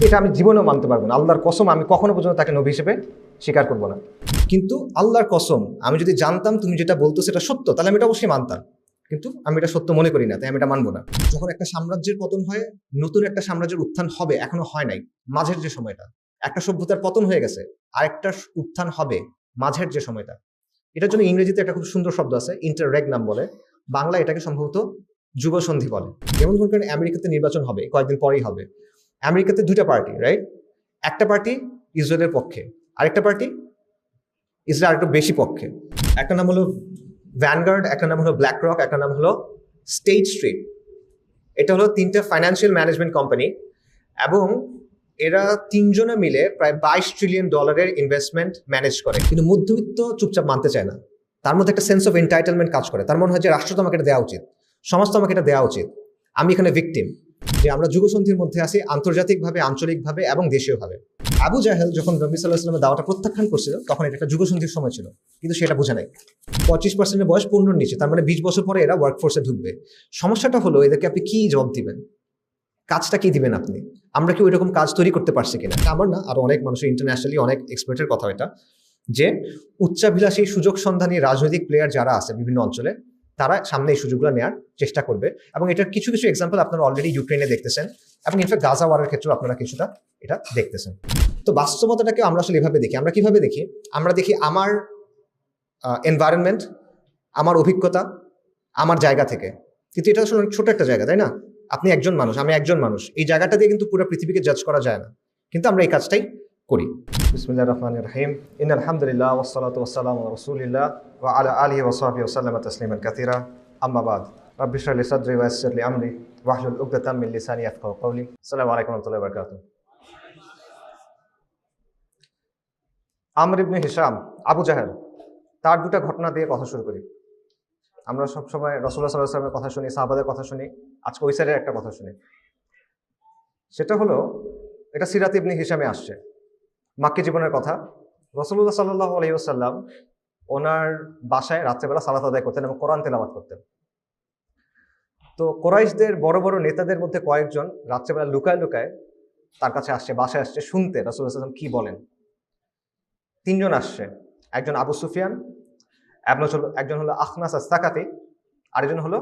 এটা আমি জীবনেও মানতে পারবো না। আল্লাহর কসম আমি কখনো পর্যন্ত তাকে নবী হিসেবে স্বীকার করবো না। কিন্তু আল্লাহর কসম আমি যদি জানতাম তুমি যেটা বলতো সেটা সত্য, তাহলে আমি এটা অবশ্যই মানতাম। কিন্তু আমি এটা সত্য মনে করি না, তাই আমি এটা মানবো না। যখন একটা সাম্রাজ্যের পতন হয়, নতুন একটা সাম্রাজ্যের উত্থান হবে, এখনো হয় নাই। মাঝের যে সময়টা, একটা সভ্যতার পতন হয়ে গেছে, আরেকটা উত্থান হবে, মাঝের যে সময়টা। এটার জন্য ইংরেজিতে একটা খুব সুন্দর শব্দ আছে, ইন্টাররেগনাম বলে। বাংলা এটাকে সম্ভবত যুগসন্ধি বলে। যেমন ধরুন করেন আমেরিকাতে নির্বাচন হবে, কয়েকদিন পরেই হবে। আমেরিকাতে দুইটা পার্টি, রাইট? একটা পার্টি ইসরায়েলের পক্ষে, আরেকটা পার্টি ইসরায়েল আরেকটু বেশি পক্ষে। একটা নাম হলো ভ্যানগার্ড, একটা নাম হলো ব্ল্যাক রক, একটা নাম হলো স্টেট স্ট্রিট। এটা হলো তিনটা ফাইন্যান্সিয়াল ম্যানেজমেন্ট কোম্পানি, এবং এরা তিনজনে মিলে প্রায় $22 ট্রিলিয়ন ইনভেস্টমেন্ট ম্যানেজ করে। কিন্তু মধ্যবিত্ত চুপচাপ মানতে চায় না। তার মধ্যে একটা সেন্স অফ এন্টাইটেলমেন্ট কাজ করে। তার মনে হয় যে রাষ্ট্র তো আমাকে এটা দেওয়া উচিত, সমাজ তো আমাকে এটা দেওয়া উচিত, আমি এখানে ভিকটিম। যে আমরা যুগসন্ধির মধ্যে আছি, আন্তর্জাতিকভাবে, আঞ্চলিকভাবে এবং দেশীয়ভাবে। আবু জাহেল যখন নবী সাল্লাল্লাহু আলাইহি ওয়াসাল্লামের দাওয়াটা প্রত্যাখ্যান করছিল, তখন এটা একটা যুগসন্ধির সময় ছিল, কিন্তু সেটা বোঝা নাই। 25% বয়স 15-র নিচে, তার মানে 20 বছর পরে এরা ওয়ার্কফোর্সে ঢুকবে। সমস্যাটা হলো এদেরকে আপনি কি জবাব দিবেন, কাজটা কি দিবেন আপনি? আমরা কি ওইরকম কাজ তৈরি করতে পারছি কিনা? আমার না, আরো অনেক মানুষের, ইন্টারন্যাশনালি অনেক এক্সপার্টের কথা এটা, যে উচ্চাভিলাষী সুযোগ সন্ধানী রাজনৈতিক প্লেয়ার যারা আছে বিভিন্ন অঞ্চলে, তারা সামনে এই সুযোগগুলো নেওয়ার চেষ্টা করবে। এবং এটার কিছু কিছু এক্সাম্পল আপনারা অলরেডি ইউক্রেনে দেখতেছেন, এবং ইনফ্যাক্ট গাজা ওয়ারের ক্ষেত্রেও আপনারা কিছুটা এটা দেখতেছেন। তো বাস্তবতাটাকে আমরা আসলে এভাবে দেখি। আমরা কিভাবে দেখি? আমরা দেখি আমার এনভায়রনমেন্ট, আমার অভিজ্ঞতা, আমার জায়গা থেকে। কিন্তু এটা আসলে ছোট একটা জায়গা, তাই না? আপনি একজন মানুষ, আমি একজন মানুষ, এই জায়গাটা দিয়ে কিন্তু পুরো পৃথিবীকে জাজ করা যায় না, কিন্তু আমরা এই কাজটাই করি। বিসমিল্লাহির রহমানির রহিম। ইন্নাল হামদুলিল্লাহ ওয়াসসালাতু ওয়াসসালামু আলা রাসূলিল্লাহ ওয়া আলা আলিহি ওয়া সাহবিহি ওয়া সাল্লামা তাসলিমান কাসীরা। আম্মা বাদ। রাব্বি ইশরাহ লি সাদরি ওয়া ইয়াসসির লি আমরি ওয়াহলুল উকদাতাম মিন লিসানি ইয়াফকাহু কওলি। আসসালামু আলাইকুম ওয়া রাহমাতুল্লাহি ওয়া বারাকাতুহু। আমর ইবনে হিশাম, আবু জাহেল, তার দুটা ঘটনা দিয়ে কথা শুরু করি। আমরা সবসময় রাসূলুল্লাহ সাল্লাল্লাহু আলাইহি ওয়াসাল্লামের কথা শুনি, সাহাবাদের কথা শুনি, আজকে ওই সাইডের একটা কথা শুনি। সেটা হলো, এটা সিরাত ইবনে হিশামে আসছে, মাক্কি জীবনের কথা। রাসূলুল্লাহ সাল্লাল্লাহু আলাইহি ওয়াসাল্লাম ওনার বাসায় রাত্রেবেলা সালাত আদায় করতেন এবং কোরআন তেলাওয়াত করতেন। তো কুরাইশদের বড় বড় নেতাদের মধ্যে কয়েকজন রাত্রেবেলা লুকায় লুকায় তার কাছে আসছে, বাসায় আসছে শুনতে রাসূলুল্লাহ সাল্লাল্লাহু আলাইহি ওয়াসাল্লাম কি বলেন। তিনজন আসছে, একজন আবু সুফিয়ান, একজন হলো আখনাস আস-সাকাফি, আরেকজন হলো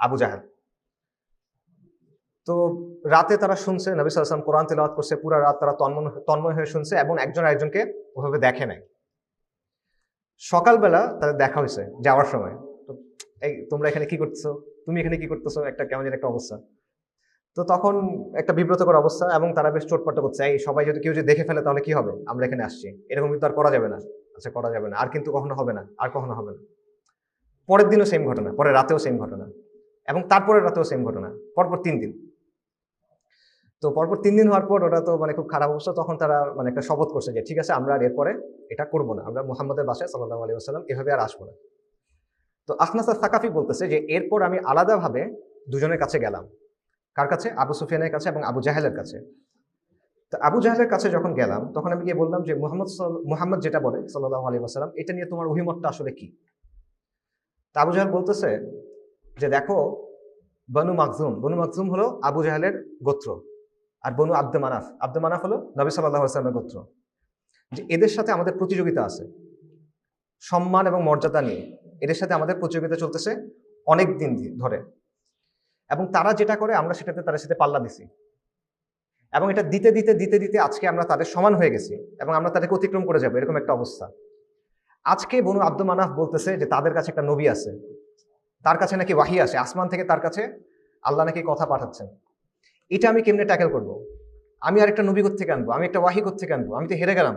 আবু জাহেল। তো রাতে তারা শুনছে নবী সাল্লাল্লাহু আলাইহি ওয়াসাল্লাম কোরআন তেলাওয়াত করছে, পুরো রাত তারা তন্ময় হয়ে শুনছে, এবং একজন আরেকজনকে ওভাবে দেখে নাই। সকালবেলা তাদের দেখা হয়েছে যাওয়ার সময়। তো এই তোমরা এখানে কি করতেছো, তুমি এখানে কি করতেছো, একটা কেমন একটা অবস্থা। তো তখন একটা বিব্রতকর অবস্থা, এবং তারা বেশ চোটপাট্টা করছে, এই সবাই যদি কেউ যদি দেখে ফেলে তাহলে কি হবে, আমরা এখানে আসছি, এরকম কিন্তু আর করা যাবে না। আচ্ছা করা যাবে না, আর কিন্তু কখনো হবে না, আর কখনো হবে না। পরের দিনও সেম ঘটনা, পরের রাতেও সেম ঘটনা, এবং তারপরের রাতেও সেম ঘটনা, পরপর 3 দিন। তো পরপর 3 দিন হওয়ার পর ওটা তো মানে খুব খারাপ অবস্থা। তখন তারা মানে একটা শপথ করছে যে ঠিক আছে, আমরা আর এরপরে এটা করবো না, আমরা মুহাম্মদের বাসায় সাল্লাল্লাহু আলাইহি ওয়াসাল্লাম এভাবে আর আসবো না। তো আখনাস আস-সাকাফি বলতেছে যে এরপর আমি আলাদাভাবে দুজনের কাছে গেলাম। কার কাছে? আবু সুফিয়ানের কাছে এবং আবু জাহেলের কাছে। তো আবু জাহেলের কাছে যখন গেলাম, তখন আমি গিয়ে বললাম যে মুহাম্মদ যেটা বলে সাল্লাল্লাহু আলাইহি ওয়াসাল্লাম, এটা নিয়ে তোমার অভিমতটা আসলে কি? তা আবু জাহেল বলতেছে যে দেখো, বনু মাখজুম হলো আবু জাহেলের গোত্র, আর বনু আব্দে মানাফ হলো নবী সাল্লাল্লাহু আলাইহি ওয়াসাল্লামের গোত্র। যে এদের সাথে আমাদের প্রতিযোগিতা আছে সম্মান এবং মর্যাদা নিয়ে, এদের সাথে আমাদের প্রতিযোগিতা চলতেছে অনেক দিন ধরে, এবং তারা যেটা করে আমরা সেটাতে তাদের সাথে পাল্লা দিছি, এবং এটা দিতে দিতে দিতে দিতে আজকে আমরা তাদের সমান হয়ে গেছি, এবং আমরা তাদেরকে অতিক্রম করে যাবো, এরকম একটা অবস্থা। আজকে বনু আব্দে মানাফ বলতেছে যে তাদের কাছে একটা নবী আছে, তার কাছে নাকি ওয়াহি আসে আসমান থেকে, তার কাছে আল্লাহ নাকি কথা পাঠাচ্ছেন। এটা আমি কেমনে ট্যাকেল করব? আমি আর একটা নবী থেকে আনবো, আমি একটা ওয়াহি থেকে আনবো, আমি তো হেরে গেলাম।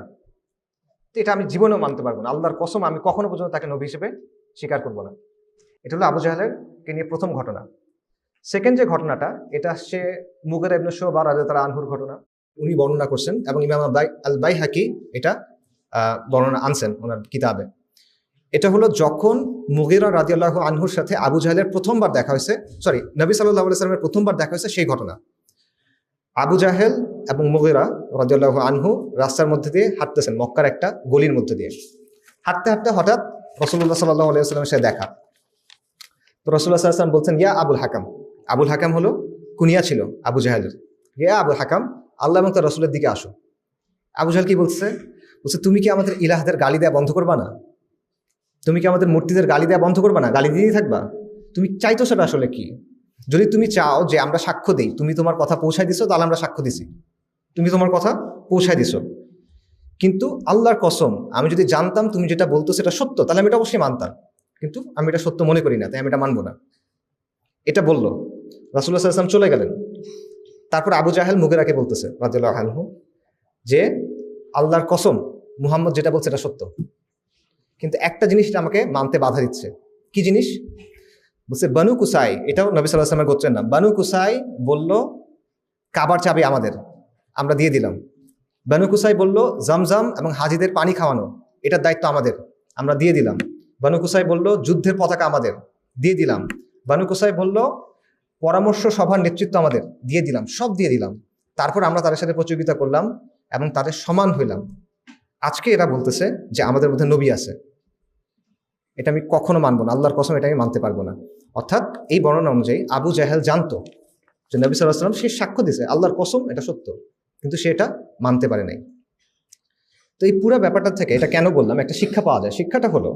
তো এটা আমি জীবনেও মানতে পারবো না, আল্লাহর কসম আমি কখনো পর্যন্ত তাকে নবী হিসেবে স্বীকার করবো না। এটা হলো আবু জাহেলকে নিয়ে প্রথম ঘটনা। সেকেন্ড যে ঘটনাটা, এটা আসছে মুগীরা ইবনে শুবা রাদিয়াল্লাহু আনহুর ঘটনা। উনি বর্ণনা করছেন, এবং ইমাম আল বাইহাকি এটা বর্ণনা আনছেন ওনার কিতাবে। এটা হলো যখন মুগীরা রাদিয়াল্লাহু আনহুর সাথে আবু জাহেলের প্রথমবার দেখা হয়েছে, নবী সাল্লাল্লাহু আলাইহি ওয়াসাল্লামের প্রথমবার দেখা হয়েছে, সেই ঘটনা। আবু জাহেল এবং মুগীরা রাদিয়াল্লাহু আনহু রাস্তার মধ্যে দিয়ে হাঁটতেছেন, মক্কার একটা গলির মধ্যে দিয়ে হাঁটতে হাঁটতে হঠাৎ রাসূলুল্লাহ সাল্লাল্লাহু আলাইহি ওয়াসাল্লামের সাথে দেখা। তো রাসূলুল্লাহ সাল্লাল্লাহু আলাইহি ওয়াসাল্লাম বলছেন, ইয়া আবুল হাকাম। আবুল হাকাম হলো কুনিয়া ছিল আবু জাহেলের। ইয়া আবুল হাকাম আল্লাহ এবং তার রসুলের দিকে আসো। আবু জাহেল কি বলছে? বলছে তুমি কি আমাদের ইলাহদের গালি দেওয়া বন্ধ করবা না? তুমি কি আমাদের মূর্তিদের গালি দেওয়া বন্ধ করবা না? গালি দিয়েই থাকবা? তুমি চাইতো সেটা আসলে কি? যদি তুমি চাও যে আমরা সাক্ষ্য দিই, তুমি তোমার কথা পৌঁছায় দিছো, তাহলে আমরা সাক্ষ্য দিছি, তুমি তোমার কথা পৌঁছায় দিছো। কিন্তু আল্লাহর কসম, আমি যদি জানতাম তুমি যেটা বলতো সেটা সত্য, তাহলে আমি এটা অবশ্যই মানতাম, কিন্তু আমি এটা সত্য মনে করি না, তাই আমি এটা মানবো না। এটা বললো। রাসূলুল্লাহ সাল্লাল্লাহু আলাইহি ওয়াসাল্লাম চলে গেলেন। তারপর আবু জাহেল মুগীরাকে বলতেছে রাদিয়াল্লাহু আনহু যে আল্লাহর কসম, মুহাম্মদ যেটা বলছে এটা সত্য, কিন্তু একটা জিনিস আমাকে মানতে বাধা দিচ্ছে। কি জিনিস? বলছে বানু কুসাই, এটাও নবী সাল্লাল্লাহু আলাইহি ওয়াসাল্লামের গোত্রের নাম। বানু কুসাই বলল কাবার চাবি আমাদের, আমরা দিয়ে দিলাম। বানু কুসাই বলল জামজাম এবং হাজিদের পানি খাওয়ানো, এটার দায়িত্ব আমাদের, আমরা দিয়ে দিলাম। বানু কুসাই বলল যুদ্ধের পতাকা আমাদের, দিয়ে দিলাম। বানু কুসাই বলল পরামর্শ সভার নেতৃত্ব আমাদের, দিয়ে দিলাম, সব দিয়ে দিলাম। তারপর আমরা তাদের সাথে প্রতিযোগিতা করলাম এবং তাদের সমান হইলাম। আজকে এরা বলতেছে যে আমাদের মধ্যে নবী আছে। এটা আমি কখনো মানবো না, আল্লাহর কসম এটা আমি মানতে পারবো না। অর্থাৎ এই বর্ণনা অনুযায়ী আবু জাহেল জানতো যে নবী সাল্লাল্লাহু আলাইহি ওয়াসাল্লাম সে সাক্ষ্য দিয়েছে আল্লাহর কসম এটা সত্য, কিন্তু সে এটা মানতে পারে নাই। তো এই পুরো ব্যাপারটা থেকে এটা কেন বললাম, একটা শিক্ষা পাওয়া যায়। শিক্ষাটা হলো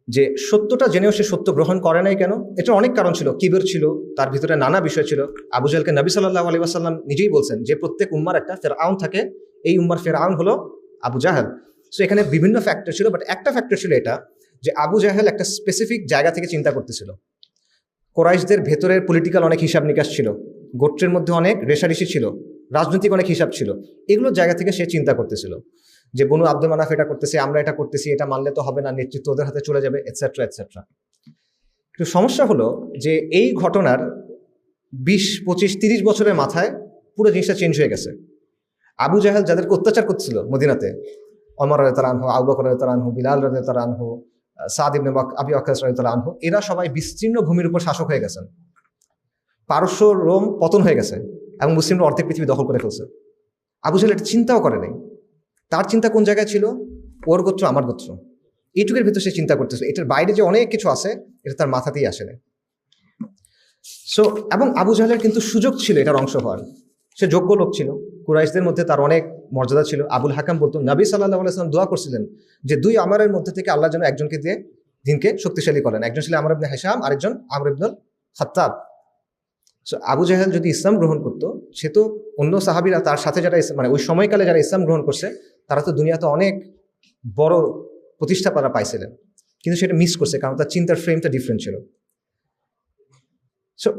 যে সত্যটা জেনেও সে সত্য গ্রহণ করে নাই কেন? এটার অনেক কারণ ছিল। কিবর ছিল, তার ভিতরে নানা বিষয় ছিল। আবু জাহেলকে নবী সাল্লাল্লাহু আলাইহি ওয়াসাল্লাম নিজেই বলছেন যে প্রত্যেক উম্মার একটা ফেরাউন থাকে, এই উম্মার ফেরাউন হলো আবু জাহেল। সো এখানে বিভিন্ন ফ্যাক্টর ছিল, বাট একটা ফ্যাক্টর ছিল এটা যে আবু জাহেল একটা স্পেসিফিক জায়গা থেকে চিন্তা করতেছিল। কোরাইশদের ভেতরের পলিটিক্যাল অনেক হিসাব নিকাশ ছিল, গোত্রের মধ্যে অনেক রেশারেশি ছিল, রাজনৈতিক অনেক হিসাব ছিল। এগুলোর জায়গা থেকে সে চিন্তা করতেছিল যে বনু আব্দুল মানাফ এটা করতেছে, আমরা এটা করতেছি, এটা মানলে তো হবে না, নেতৃত্ব ওদের হাতে চলে যাবে, এটসেট্রা এটসেট্রা। কিন্তু সমস্যা হলো যে এই ঘটনার 20, 25, 30 বছরের মাথায় পুরো জিনিসটা চেঞ্জ হয়ে গেছে। আবু জাহেল যাদেরকে অত্যাচার করছিল মদিনাতে, ওমর রাদিয়াল্লাহু আনহু, আবু বকর রাদিয়াল্লাহু আনহু, বিলাল রাদিয়াল্লাহু আনহু, সাদ ইবনে আবি ওয়াক্কাস রাদিয়াল্লাহু আনহু, এরা সবাই বিস্তীর্ণ ভূমির উপর শাসক হয়ে গেছেন। পারস্য রোম পতন হয়ে গেছে এবং মুসলিমরা অর্ধেক পৃথিবী দখল করে ফেলছে। আবু জাহেল এটা চিন্তাও করে নাই। তার চিন্তা কোন জায়গায় ছিল? ওর গোত্র আমার গোত্র, এইটুকের ভিতরে সে চিন্তা করতেছে। এটার বাইরে যে অনেক কিছু আছে এটা তার মাথাতেই আসে না। সো এবং আবু জাহেলের কিন্তু সুযোগ ছিল এটার অংশ হওয়ার, সে যোগ্য লোক ছিল, কুরাইশদের মধ্যে তার অনেক মর্যাদা ছিল। আবুল হাকাম বলতো নবী সাল্লাল্লাহু আলাইহি ওয়াসাল্লাম দোয়া করছিলেন যে দুই আমারের মধ্যে থেকে আল্লাহ যেন একজনকে দিয়ে দিনকে শক্তিশালী করেন। একজন ছিল আমর ইবনে হিশাম, আরেকজন আমর ইবনুল খাত্তাব। সো আবু জাহেল যদি ইসলাম গ্রহণ করতো, সে তো অন্য সাহাবীরা তার সাথে যারা মানে ওই সময়কালে যারা ইসলাম গ্রহণ করছে তারা তো দুনিয়াতে অনেক বড় প্রতিষ্ঠা তারা পাইছিলেন, কিন্তু সেটা মিস করছে কারণ তার চিন্তার ফ্রেমটা ডিফারেন্ট ছিল। সো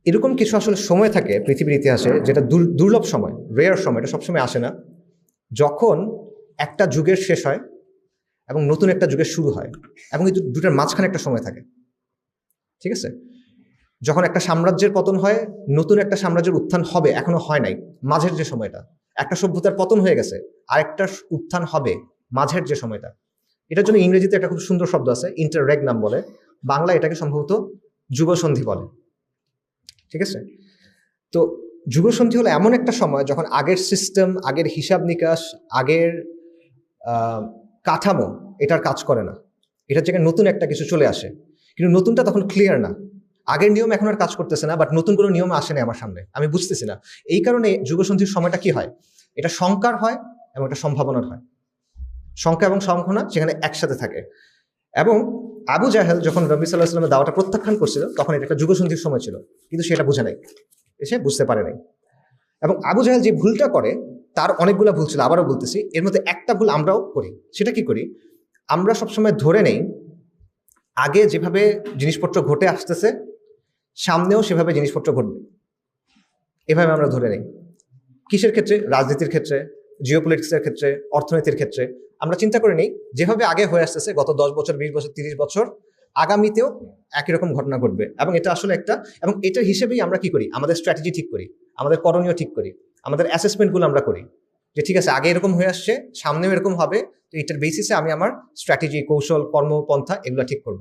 এরকম কিছু আসলে সময় থাকে পৃথিবীর ইতিহাসে যেটা দুর্লভ সময়, রেয়ার সময়, এটা সবসময় আসে না, যখন একটা যুগের শেষ হয় এবং নতুন একটা যুগের শুরু হয়, এবং এই দুটার মাঝখানে একটা সময় থাকে। ঠিক আছে? যখন একটা সাম্রাজ্যের পতন হয়, নতুন একটা সাম্রাজ্যের উত্থান হবে, এখনো হয় নাই, মাঝের যে সময়টা। একটা সভ্যতার পতন হয়ে গেছে, আরেকটা উত্থান হবে, মাঝের যে সময়টা। এটার জন্য ইংরেজিতে একটা খুব সুন্দর শব্দ আছে, ইন্টাররেগনাম বলে, বাংলা এটাকে সম্ভবত যুগসন্ধি বলে। ঠিক আছে? তো যুগসন্ধি হলো এমন একটা সময় যখন আগের সিস্টেম, আগের হিসাব নিকাশ, আগের কাঠামো এটার কাজ করে না, এটার জায়গায় নতুন একটা কিছু চলে আসে, কিন্তু নতুনটা তখন ক্লিয়ার না। আগের নিয়ম এখন আর কাজ করতেছে না, বাট নতুন কোনো নিয়ম আসে না আমার সামনে, আমি বুঝতেছি না। এই কারণে যুগসন্ধির সময়টা কি হয়, এটা শঙ্কার হয় এবং এটা সম্ভাবনার হয়। শঙ্কা এবং সম্ভাবনা সেখানে একসাথে থাকে। এবং আবু জাহেল যখন নবী সাল্লাল্লাহু আলাইহি ওয়াসাল্লামের দাওয়াটা প্রত্যাখ্যান করছিল, তখন এটা একটা যুগসন্ধির সময় ছিল, কিন্তু সেটা বুঝে নাই, এসে বুঝতে পারে নাই। এবং আবু জাহেল যে ভুলটা করে, তার অনেকগুলো ভুল ছিল, আবারও বলতেছি, এর মধ্যে একটা ভুল আমরাও করি। সেটা কি করি? আমরা সবসময় ধরে নেই আগে যেভাবে জিনিসপত্র ঘটে আসতেছে সামনেও সেভাবে জিনিসপত্র ঘটবে, এভাবে আমরা ধরে নেই। কিসের ক্ষেত্রে? রাজনীতির ক্ষেত্রে, জিওপলিটিক্সের ক্ষেত্রে, অর্থনীতির ক্ষেত্রে। আমরা চিন্তা করে নেই যেভাবে আগে হয়ে আসতেছে গত 10 বছর, 20 বছর, 30 বছর, আগামীতেও একই রকম ঘটনা ঘটবে। এবং এটা আসলে একটা, এবং এটার হিসেবেই আমরা কি করি, আমাদের স্ট্র্যাটেজি ঠিক করি, আমাদের করণীয় ঠিক করি, আমাদের অ্যাসেসমেন্টগুলো আমরা করি যে ঠিক আছে আগে এরকম হয়ে আসছে, সামনেও এরকম হবে, তো এটার বেসিসে আমি আমার স্ট্র্যাটেজি, কৌশল, কর্মপন্থা এগুলো ঠিক করব।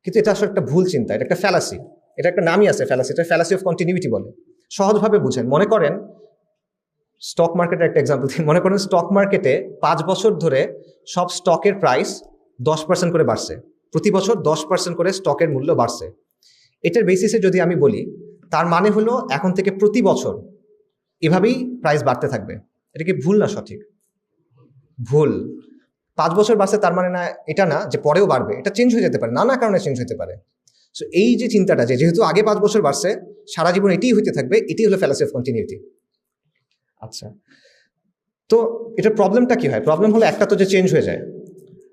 কিন্তু এটা আসলে একটা ভুল চিন্তা, এটা একটা ফ্যালাসি। এটা একটা নামই আছে ফ্যালাসি, এটা ফ্যালাসি অফ কন্টিনিউইটি বলে। সহজভাবে বুঝেন, মনে করেন স্টক মার্কেটের একটা এক্সাম্পল দিই। মনে করেন স্টক মার্কেটে 5 বছর ধরে সব স্টকের প্রাইস 10% করে বাড়ছে, প্রতি বছর 10% করে স্টকের মূল্য বাড়ছে। এটার বেসিসে যদি আমি বলি, তার মানে হলো এখন থেকে প্রতি বছর এভাবেই প্রাইস বাড়তে থাকবে। এটা কি ভুল না সঠিক? ভুল। 5 বছর বাড়ছে তার মানে না এটা না যে পরেও বাড়বে, এটা চেঞ্জ হয়ে যেতে পারে, নানা কারণে চেঞ্জ হতে পারে। সো এই যে চিন্তাটা যে যেহেতু আগে 5 বছর বাড়ছে সারা জীবন এটাই হইতে থাকবে, এটাই হলো ফ্যালাসি অফ কন্টিনিউটি। আচ্ছা, তো এটার প্রবলেমটা কি হয়? প্রবলেম হলো একটা তো যে চেঞ্জ হয়ে যায়,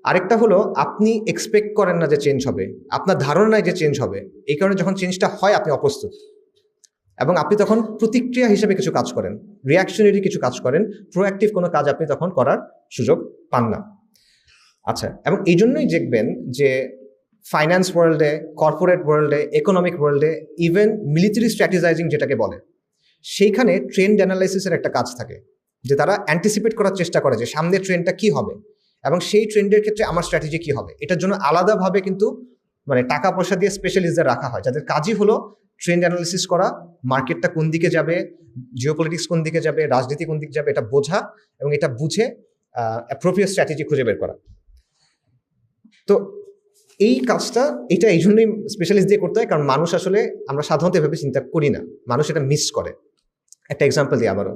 আরেকটা হলো আপনি এক্সপেক্ট করেন না যে চেঞ্জ হবে, আপনার ধারণা নাই যে চেঞ্জ হবে, এই কারণে যখন চেঞ্জটা হয় আপনি অপ্রস্তুত, এবং আপনি তখন প্রতিক্রিয়া হিসেবে কিছু কাজ করেন, রিয়াকশনারি কিছু কাজ করেন, প্রোঅ্যাক্টিভ কোনো কাজ আপনি তখন করার সুযোগ পান না। আচ্ছা, এবং এই জন্যই দেখবেন যে ফাইন্যান্স ওয়ার্ল্ডে, কর্পোরেট ওয়ার্ল্ডে, ইকোনমিক ওয়ার্ল্ডে, ইভেন মিলিটারি স্ট্র্যাটেজাইজিং যেটাকে বলে, সেইখানে ট্রেন্ড অ্যানালাইসিসের একটা কাজ থাকে, যে তারা অ্যান্টিসিপেট করার চেষ্টা করে যে সামনের ট্রেন্ডটা কি হবে এবং সেই ট্রেন্ডের ক্ষেত্রে আমার স্ট্র্যাটেজি কি হবে। এটার জন্য আলাদাভাবে কিন্তু মানে টাকা পয়সা দিয়ে স্পেশালিস্টদের রাখা হয়, যাদের কাজই হলো ট্রেন্ড অ্যানালিসিস করা, মার্কেটটা কোন দিকে যাবে, জিওপলিটিক্স কোন দিকে যাবে, রাজনীতি কোন দিকে যাবে, এটা বোঝা এবং এটা বুঝে অ্যাপ্রোপ্রিয়েট স্ট্র্যাটেজি খুঁজে বের করা। তো এই কাজটা এটা এই জন্যই স্পেশালিস্ট দিয়ে করতে হয়, কারণ মানুষ আসলে আমরা সাধারণত এভাবে চিন্তা করি না, মানুষ এটা মিস করে। একটা এক্সাম্পল দিই আবারও,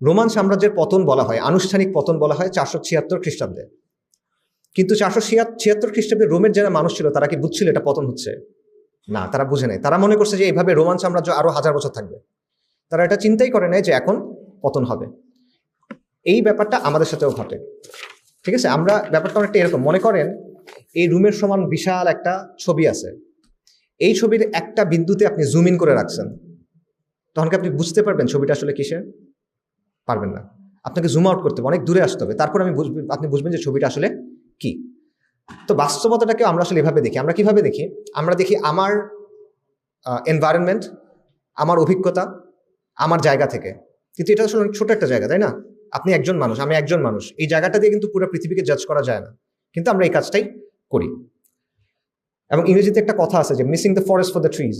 রোমান সাম্রাজ্যের পতন বলা হয়, আনুষ্ঠানিক পতন বলা হয় 476 খ্রিস্টাব্দে, কিন্তু 476 খ্রিস্টাব্দে রোমের যারা মানুষ ছিল তারা কি বুঝছিল এটা পতন হচ্ছে? না, তারা বুঝে নাই। তারা মনে করছে যে এইভাবে রোমান সাম্রাজ্য আরো 1000 বছর থাকবে, তারা এটা চিন্তাই করে নাই যে এখন পতন হবে। এই ব্যাপারটা আমাদের সাথেও ঘটে, ঠিক আছে? আমরা ব্যাপারটা অনেকটা এরকম মনে করেন, এই রুমের সমান বিশাল একটা ছবি আছে, এই ছবির একটা বিন্দুতে আপনি জুম ইন করে রাখছেন, তখন কি আপনি বুঝতে পারবেন ছবিটা আসলে কিসের? পারবেন না, আপনাকে জুম আউট করতে হবে, অনেক দূরে আসতে হবে, তারপর আপনি বুঝবেন যে ছবিটা আসলে কি। তো বাস্তবতাটাকে আমরা আসলে এভাবে দেখি। আমরা কিভাবে দেখি? আমরা দেখি আমার এনভায়রনমেন্ট, আমার অভিজ্ঞতা, আমার জায়গা থেকে, কিন্তু এটা আসলে অনেক ছোট একটা জায়গা, তাই না? আপনি একজন মানুষ, আমি একজন মানুষ, এই জায়গাটা দিয়ে কিন্তু পুরো পৃথিবীকে জাজ করা যায় না, কিন্তু আমরা এই কাজটাই করি। এবং ইংরেজিতে একটা কথা আছে যে missing the forest for the trees,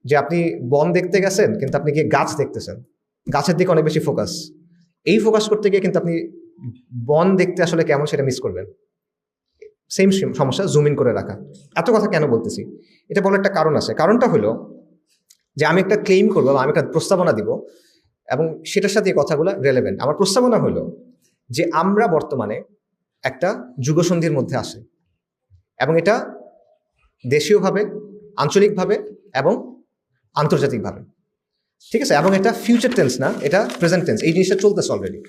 যে আপনি বন দেখতে গেছেন কিন্তু আপনি গিয়ে গাছ দেখতেছেন, গাছের দিকে অনেক বেশি ফোকাস, এই ফোকাস করতে গিয়ে কিন্তু আপনি বন দেখতে আসলে কেমন সেটা মিস করবেন। সেম সমস্যা জুম ইন করে রাখা। এত কথা কেন বলতেছি? এটা বলার একটা কারণ আছে। কারণটা হলো যে আমি একটা ক্লেইম করবো, আমি একটা প্রস্তাবনা দিব এবং সেটার সাথে এই কথাগুলো রেলেভেন্ট। আমার প্রস্তাবনা হলো যে আমরা বর্তমানে একটা যুগসন্ধির মধ্যে আসি, এবং এটা দেশীয়ভাবে, আঞ্চলিকভাবে এবং আন্তর্জাতিকভাবে, ঠিক আছে? এবং এটা ফিউচার টেন্স না, এটা প্রেজেন্ট টেন্স, এই জিনিসটা চলতেছে অলরেডি।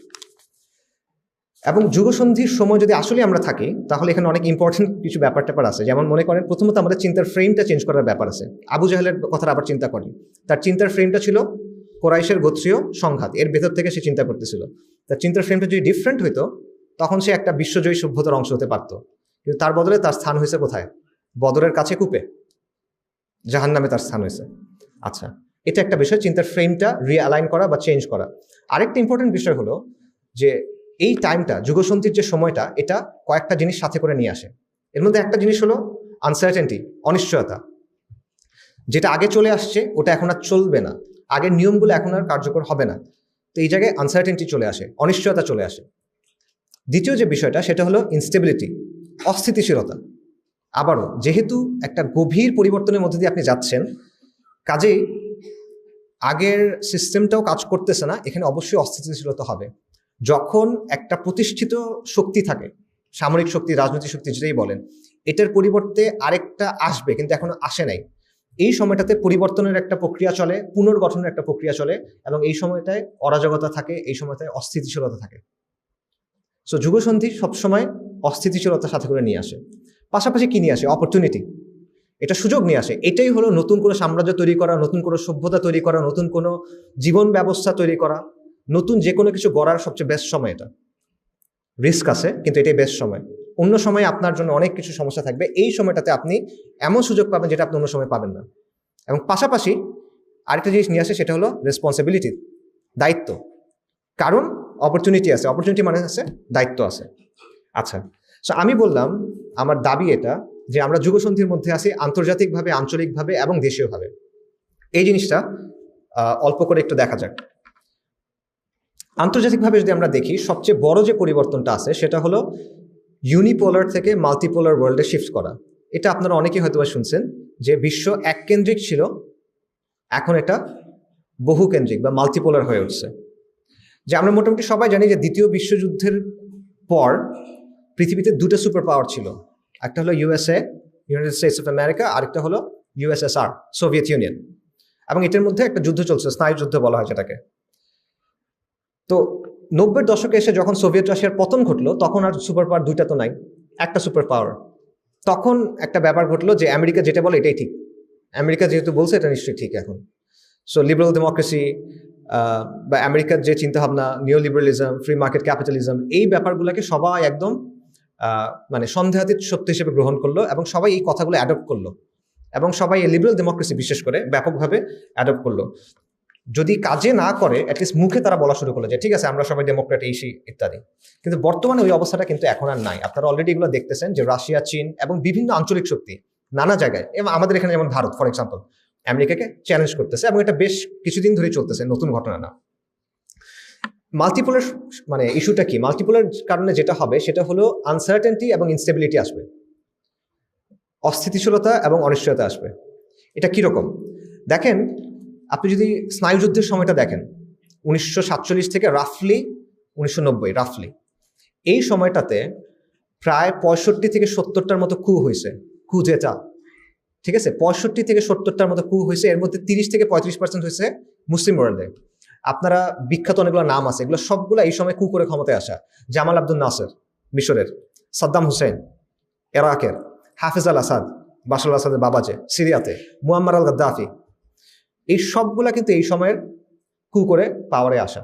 এবং যুগসন্ধির সময় যদি আসলে আমরা থাকি, তাহলে এখানে অনেক ইম্পর্টেন্ট কিছু ব্যাপার ট্যাপার আছে। যেমন মনে করেন, প্রথমত আমাদের চিন্তার ফ্রেমটা চেঞ্জ করার ব্যাপার আছে। আবু জাহেলের কথাটা আবার চিন্তা করেন, তার চিন্তার ফ্রেমটা ছিল কোরাইশের গোত্রীয় সংঘাত, এর ভেতর থেকে সে চিন্তা করতেছিল। তার চিন্তার ফ্রেমটা যদি ডিফারেন্ট হইতো, তখন সে একটা বিশ্বজয়ী সভ্যতার অংশ হতে পারত, কিন্তু তার বদলে তার স্থান হয়েছে কোথায়? বদরের কাছে কূপে, জাহান্নামে তার স্থান হয়েছে। আচ্ছা, এটা একটা বিষয়, চিন্তার ফ্রেমটা রিঅ্যালাইন করা বা চেঞ্জ করা। আরেকটা ইম্পর্টেন্ট বিষয় হলো যে এই টাইমটা, যুগসন্ধির যে সময়টা, এটা কয়েকটা জিনিস সাথে করে নিয়ে আসে। এর মধ্যে একটা জিনিস হলো আনসার্টেনটি, অনিশ্চয়তা। যেটা আগে চলে আসছে ওটা এখন আর চলবে না, আগের নিয়মগুলো এখন আর কার্যকর হবে না, তো এই জায়গায় আনসার্টেনটি চলে আসে, অনিশ্চয়তা চলে আসে। দ্বিতীয় যে বিষয়টা সেটা হলো ইনস্টেবিলিটি, অস্থিতিশীলতা। আবারও যেহেতু একটা গভীর পরিবর্তনের মধ্যে দিয়ে আপনি যাচ্ছেন, কাজেই আগের সিস্টেমটাও কাজ করতেছে না, এখানে অবশ্যই অস্থিতিশীলতা হবে। যখন একটা প্রতিষ্ঠিত শক্তি থাকে, সামরিক শক্তি, রাজনৈতিক শক্তি, যেটাই বলেন, এটার পরিবর্তে আরেকটা আসবে কিন্তু এখনো আসে নাই, এই সময়টাতে পরিবর্তনের একটা প্রক্রিয়া চলে, পুনর্গঠনের একটা প্রক্রিয়া চলে, এবং এই সময়টায় অরাজকতা থাকে, এই সময়টায় অস্থিতিশীলতা থাকে। সো যুগসন্ধি সবসময় অস্থিতিশীলতার সাথে করে নিয়ে আসে। পাশাপাশি কি নিয়ে আসে? অপরচুনিটি, এটা সুযোগ নিয়ে আসে। এটাই হলো নতুন কোনো সাম্রাজ্য তৈরি করা, নতুন কোনো সভ্যতা তৈরি করা, নতুন কোনো জীবন ব্যবস্থা তৈরি করা, নতুন যে কোনো কিছু গড়ার সবচেয়ে বেস্ট সময় এটা। রিস্ক আছে কিন্তু এটাই বেস্ট সময়। অন্য সময় আপনার জন্য অনেক কিছু সমস্যা থাকবে, এই সময়টাতে আপনি এমন সুযোগ পাবেন যেটা আপনি অন্য সময় পাবেন না। এবং পাশাপাশি আরেকটা জিনিস নিয়ে আসে, সেটা হলো রেসপন্সিবিলিটি, দায়িত্ব। কারণ অপরচুনিটি আছে, অপরচুনিটি মানে আছে দায়িত্ব আছে। আচ্ছা, সো আমি বললাম আমার দাবি এটা যে আমরা যুগসন্ধির মধ্যে আছি, আন্তর্জাতিকভাবে, আঞ্চলিকভাবে এবং দেশীয়ভাবে। এই জিনিসটা অল্প করে একটু দেখা যাক। আন্তর্জাতিকভাবে যদি আমরা দেখি, সবচেয়ে বড় যে পরিবর্তনটা আছে সেটা হলো ইউনিপোলার থেকে মাল্টিপোলার ওয়ার্ল্ডে শিফট করা। এটা আপনারা অনেকেই হয়তো শুনছেন যে বিশ্ব এককেন্দ্রিক ছিল, এখন এটা বহুকেন্দ্রিক বা মাল্টিপোলার হয়ে উঠছে। যে আমরা মোটামুটি সবাই জানি যে দ্বিতীয় বিশ্বযুদ্ধের পর পৃথিবীতে দুটো সুপার পাওয়ার ছিল, একটা হলো USA, United states of America, আরেকটা হলো ইউএসএসআর, সোভিয়েত ইউনিয়ন। এবং এটার মধ্যে একটা যুদ্ধ চলছে, স্নায়ু যুদ্ধ বলা হয় যেটাকে। তো 90-এর দশকে এসে যখন সোভিয়েত রাশিয়ার পতন ঘটলো, তখন আর সুপার পাওয়ার দুইটা তো নাই, একটা সুপার পাওয়ার। তখন একটা ব্যাপার ঘটলো যে আমেরিকা যেটা বলে এটাই ঠিক, আমেরিকা যেহেতু বলছে এটা নিশ্চয়ই ঠিক এখন। সো লিবারাল ডেমোক্রেসি বা আমেরিকার যে চিন্তাভাবনা, নিও লিবারালিজম, ফ্রি মার্কেট ক্যাপিটালিজম, এই ব্যাপারগুলোকে সবাই একদম মানে সন্দেহাতীত সত্য হিসেবে গ্রহণ করলো এবং সবাই এই কথাগুলো অ্যাডপ্ট করলো এবং সবাই এই লিবারাল ডেমোক্রেসি বিশেষ করে ব্যাপকভাবে অ্যাডপ্ট করলো। যদি কাজে না করে অ্যাটলিস্ট মুখে তারা বলা শুরু করলো যে ঠিক আছে আমরা সবাই ডেমোক্রেট, এই সেই ইত্যাদি। কিন্তু বর্তমানে ওই অবস্থাটা কিন্তু এখন আর নাই। আপনারা অলরেডি এগুলো দেখতেছেন যে রাশিয়া, চীন এবং বিভিন্ন আঞ্চলিক শক্তি নানা জায়গায়, এবং আমাদের এখানে যেমন ভারত ফর এক্সাম্পল আমেরিকাকে চ্যালেঞ্জ করতেছে, এবং এটা বেশ কিছুদিন ধরে চলতেছে, নতুন ঘটনা না। মাল্টিপোলার মানে ইস্যুটা কি? মাল্টিপোলার কারণে যেটা হবে সেটা হলো আনসার্টেনটি এবং ইনস্টেবিলিটি আসবে, অস্থিতিশীলতা এবং অনিশ্চয়তা আসবে। এটা কিরকম দেখেন, আপনি যদি স্নায়ুযুদ্ধের সময়টা দেখেন 1947 থেকে রাফলি 1990, রাফলি এই সময়টাতে প্রায় 65 থেকে 70টার মতো কু হয়েছে, কু যেটা, ঠিক আছে, 65 থেকে 70টার মতো কু হয়েছে। এর মধ্যে 30 থেকে 35% হয়েছে মুসলিম ওয়ার্ল্ডে। আপনারা বিখ্যাত অনেকগুলো নাম আছে, এগুলো সবগুলো এই সময় কু করে ক্ষমতায় আসা। জামাল আব্দুল নাসের মিশরের, সাদ্দাম হুসেন ইরাকের, হাফিজ আল আসাদ বাশার আল আসাদের বাবাজে সিরিয়াতে, মুয়াম্মার আল গাদ্দাফি, এই সবগুলা কিন্তু এই সময়ের কু করে পাওয়ারে আসা।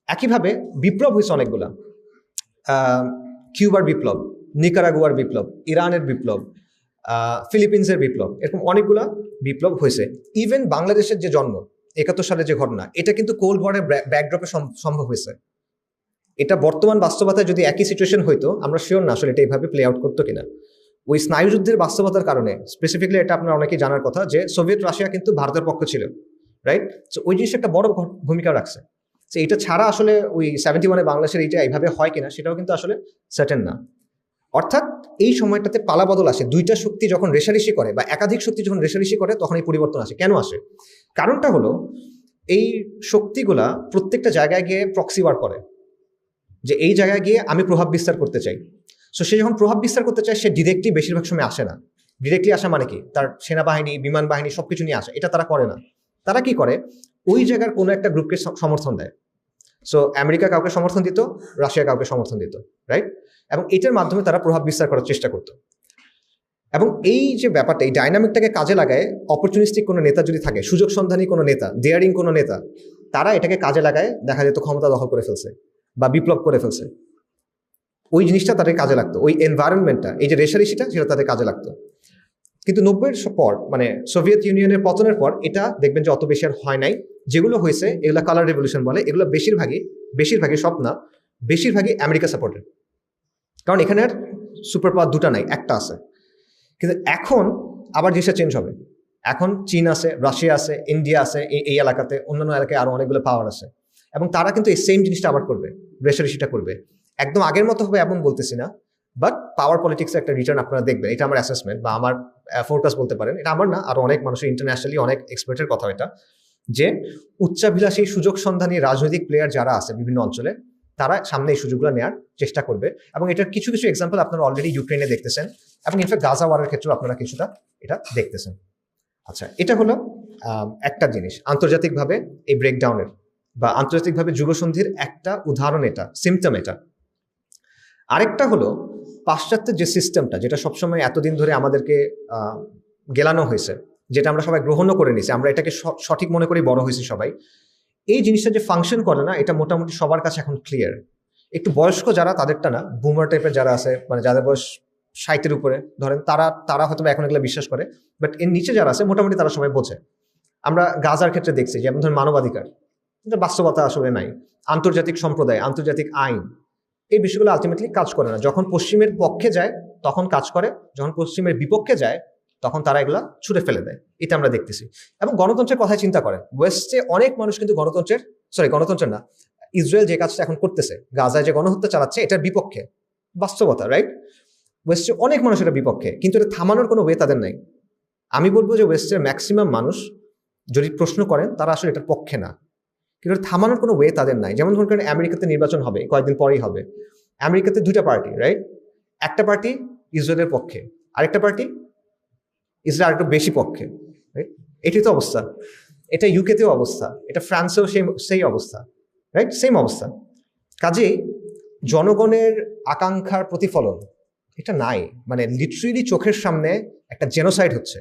একইভাবে বিপ্লব হয়েছে অনেকগুলা, কিউবার বিপ্লব, নিকারাগুয়ার বিপ্লব, ইরানের বিপ্লব, ফিলিপিন্সের বিপ্লব, এরকম অনেকগুলা বিপ্লব হয়েছে। ইভেন বাংলাদেশের যে জন্ম 71 সালে যে ঘটনা, এটা কিন্তু কোল্ড ওয়ারের ব্যাকড্রপে সম্ভব হয়েছে। এটা বর্তমান বাস্তবতায় যদি একই সিচুয়েশন হইতো, আমরা শিওর না আসলে এটা এইভাবে প্লে আউট করতো কিনা। ওই স্নায়ুযুদ্ধের বাস্তবতার কারণে স্পেসিফিকলি এটা আপনার অনেকেই জানার কথা যে সোভিয়েত রাশিয়া কিন্তু ভারতের পক্ষ ছিল, রাইট? সো ওই জিনিসটা একটা বড় ভূমিকা রাখছে। তো এটা ছাড়া আসলে ওই 71-এ বাংলাদেশের এইটা এইভাবে হয় কিনা সেটাও কিন্তু আসলে সার্টেন না। অর্থাৎ এই সময়টাতে পালাবদল আসে, দুইটা শক্তি যখন রেশারেশি করে বা একাধিক শক্তি যখন রেশারেশি করে তখন এই পরিবর্তন আসে। কেন আসে? কারণটা হলো এই শক্তিগুলা প্রত্যেকটা জায়গায় গিয়ে প্রক্সি ওয়ার করে, যে এই জায়গায় গিয়ে আমি প্রভাব বিস্তার করতে চাই। সো সে যখন প্রভাব বিস্তার করতে চায়, সে ডিরেক্টলি বেশিরভাগ সময় আসে না। ডিরেক্টলি আসা মানে কি? তার সেনাবাহিনী, বিমান বাহিনী সবকিছু নিয়ে আসে, এটা তারা করে না। তারা কি করে? ওই জায়গার কোনো একটা গ্রুপকে সমর্থন দেয়। সো আমেরিকা কাউকে সমর্থন দিত, রাশিয়া কাউকে সমর্থন দিত, রাইট? এবং এটার মাধ্যমে তারা প্রভাব বিস্তার করার চেষ্টা করত। এবং এই যে ব্যাপারটা, এই ডাইনামিকটাকে কাজে লাগায় অপরচুনিস্টিক কোনো নেতা যদি থাকে, সুযোগ সন্ধানী কোনো নেতা, ডেয়ারিং কোনো নেতা, তারা এটাকে কাজে লাগায় দেখা যেত ক্ষমতা দখল করে ফেলছে বা বিপ্লব করে ফেলছে। ওই জিনিসটা তাদের কাজে লাগতো, ওই এনভায়রনমেন্টটা, এই যে রেশারেশিটা, সেটা তাদের কাজে লাগতো। কিন্তু 90-এর পর মানে সোভিয়েত ইউনিয়নের পতনের পর এটা দেখবেন যে অত বেশি আর হয় নাই। যেগুলো হয়েছে এগুলো কালার রেভলিউশন বলে, এগুলো বেশিরভাগই সব না, বেশিরভাগই আমেরিকা সাপোর্টেড। কারণ এখানে আর সুপার পাওয়ার দুটা নাই, একটা আছে। কিন্তু এখন আবার জিনিসটা চেঞ্জ হবে। এখন চীন আছে, রাশিয়া আছে, ইন্ডিয়া আছে, এই এলাকাতে, অন্যান্য এলাকায় আরো অনেকগুলো পাওয়ার আছে, এবং তারা কিন্তু এই সেম জিনিসটা আবার করবে, রেশারেশিটা করবে। একদম আগের মতো হবে এমন বলতেছি না, বাট পাওয়ার পলিটিক্সের একটা রিটার্ন আপনারা দেখবেন। এটা আমার অ্যাসেসমেন্ট বা আমার ফোরকাস্ট বলতে পারেন, এটা আমার না, আরো অনেক মানুষের, ইন্টারন্যাশনালি অনেক এক্সপার্টের কথা এটা, যে উচ্চাভিলাষী সুযোগ সন্ধানী রাজনৈতিক প্লেয়ার যারা আছে বিভিন্ন অঞ্চলে, তারা সামনে এই সুযোগগুলো নেওয়ার চেষ্টা করবে। এবং এটার কিছু কিছু এক্সাম্পল আপনারা অলরেডি ইউক্রেনে দেখতেছেন, এবং ইনফ্যাক্ট গাজা ওয়ারের ক্ষেত্রেও আপনারা কিছুটা এটা দেখতেছেন। আচ্ছা, এটা হলো একটা জিনিস আন্তর্জাতিকভাবে এই ব্রেকডাউনের বা আন্তর্জাতিকভাবে যুগসন্ধির একটা উদাহরণ, এটা সিমটম। এটা আরেকটা হলো পাশ্চাত্যের যে সিস্টেমটা, যেটা সবসময় এতদিন ধরে আমাদেরকে গেলানো হয়েছে, যেটা আমরা সবাই গ্রহণও করে নিয়েছি, আমরা এটাকে সঠিক মনে করেই বড় হয়েছি সবাই। এই জিনিসটা যে ফাংশন করে না, এটা মোটামুটি সবার কাছে এখন ক্লিয়ার। একটু বয়স্ক যারা, তাদেরটা না, বুমার টাইপের যারা আছে, মানে যাদের বয়স 60-এর উপরে ধরেন, তারা হয়তো এখন এগুলো বিশ্বাস করে, বাট এর নিচে যারা আছে মোটামুটি তারা সবাই বোঝে। আমরা গাজার ক্ষেত্রে দেখছি, যেমন ধরেন মানবাধিকার, বাস্তবতা আসলে নাই, আন্তর্জাতিক সম্প্রদায়, আন্তর্জাতিক আইন, এই বিষয়গুলো আলটিমেটলি কাজ করে না। যখন পশ্চিমের পক্ষে যায় তখন কাজ করে, যখন পশ্চিমের বিপক্ষে যায় তখন তারা এগুলা ছুড়ে ফেলে দেয়। এটা আমরা দেখতেছি। এবং গণতন্ত্রের কথা চিন্তা করেন, ওয়েস্টে অনেক মানুষ কিন্তু গণতন্ত্রের না, ইসরায়েল যে কাজটা এখন করতেছে, গাজায় যে গণহত্যা চালাচ্ছে, এটার বিপক্ষে, বাস্তবতা, রাইট? ওয়েস্টে অনেক মানুষ এটা বিপক্ষে, কিন্তু এটা থামানোর কোনো ওয়ে তাদের নাই। আমি বলবো যে ওয়েস্টের ম্যাক্সিমাম মানুষ যদি প্রশ্ন করেন, তারা আসলে এটার পক্ষে না। কিন্তু থামানোর কোনো ওয়ে তাদের নাই। যেমন ধরুন আমেরিকাতে নির্বাচন হবে, কয়েকদিন পরেই হবে। আমেরিকাতে দুইটা পার্টি, রাইট? একটা পার্টি ইসরায়েলের পক্ষে, আরেকটা পার্টি ইসরায়েল আরেকটু বেশি পক্ষে, রাইট? এটাই তো অবস্থা। এটা ইউকেতেও অবস্থা, এটা ফ্রান্সেও সেই অবস্থা, রাইট? সেম অবস্থা। কাজেই জনগণের আকাঙ্ক্ষার প্রতিফলন এটা নাই। মানে লিটারেলি চোখের সামনে একটা জেনোসাইড হচ্ছে,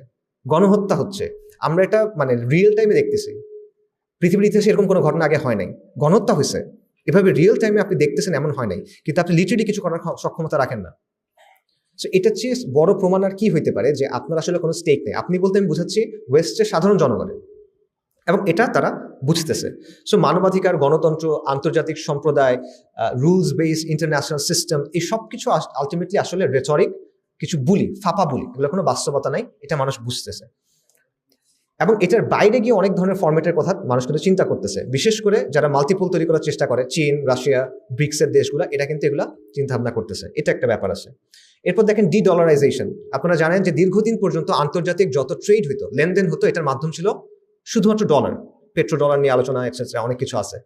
গণহত্যা হচ্ছে। আমরা এটা মানে রিয়েল টাইমে দেখতেছি। পৃথিবীর ইতিহাসে এরকম কোনো ঘটনা আগে হয় নাই। গণহত্যা হয়েছে, এভাবে রিয়েল টাইমে আপনি দেখতেছেন এমন হয় নাই, কিন্তু আপনি লিটারেলি কিছু করার সক্ষমতা রাখেন না। সো এটা চেয়ে বড় প্রমাণ আর কি হইতে পারে যে আপনার আসলে কোনো স্টেক নেই। আপনি বলতে আমি বুঝাচ্ছি ওয়েস্টের সাধারণ জনগণের, এবং এটা তারা বুঝতেছে। সো মানবাধিকার, গণতন্ত্র, আন্তর্জাতিক সম্প্রদায়, রুলস বেসড ইন্টারন্যাশনাল সিস্টেম, এই সব কিছু আলটিমেটলি আসলে রেটরিক, কিছু বুলি, ফাঁপা বুলি, এগুলো কোনো বাস্তবতা নাই, এটা মানুষ বুঝতেছে। এবং এটার বাইরে গিয়ে অনেক ধরনের ফরম্যাটের কথা মানুষ কিন্তু চিন্তা করতেছে, বিশেষ করে যারা মাল্টিপল তৈরি করার চেষ্টা করে, চীন, রাশিয়া, ব্রিক্সের দেশগুলো, এটা কিন্তু এগুলা চিন্তা ভাবনা করতেছে। এটা একটা ব্যাপার আছে। এরপর দেখেন ডলারাইজেশন। আপনারা জানেন যে দীর্ঘদিন পর্যন্ত আন্তর্জাতিক যত ট্রেড হইতো, লেনদেন হতো, এটার মাধ্যম ছিল শুধুমাত্র ডলার, পেট্রো ডলার নিয়ে আলোচনা এক্সেট্রা অনেক কিছু আছে।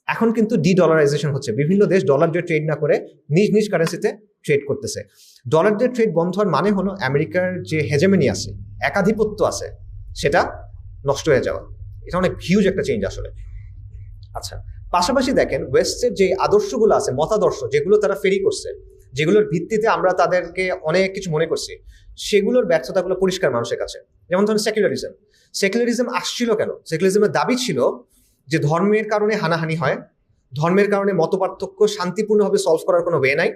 এখন কিন্তু ডলারাইজেশন হচ্ছে, বিভিন্ন দেশ ডলার দিয়ে ট্রেড না করে নিজ নিজ কারেন্সিতে ট্রেড করতেছে। ডলার দিয়ে ট্রেড বন্ধ হওয়ার মানে হলো আমেরিকার যে হেজেমনি আছে, একাধিপত্য আছে, সেটা নষ্ট হয়ে যাওয়া। এটা অনেক হিউজ একটা চেঞ্জ আসলে। আচ্ছা, পাশাপাশি দেখেন ওয়েস্টের যে আদর্শগুলো আছে, মতাদর্শ যেগুলো তারা ফেরি করছে, যেগুলোর ভিত্তিতে আমরা তাদেরকে অনেক কিছু মনে করছি, সেগুলোর ব্যর্থতাগুলো পরিষ্কার মানুষের কাছে। যেমন ধরেন সেকুলারিজম আসছিল কেন? সেকুলারিজমের দাবি ছিল যে ধর্মের কারণে হানাহানি হয়, ধর্মের কারণে মতপার্থক্য শান্তিপূর্ণভাবে সলভ করার কোনো ওয়ে নাই,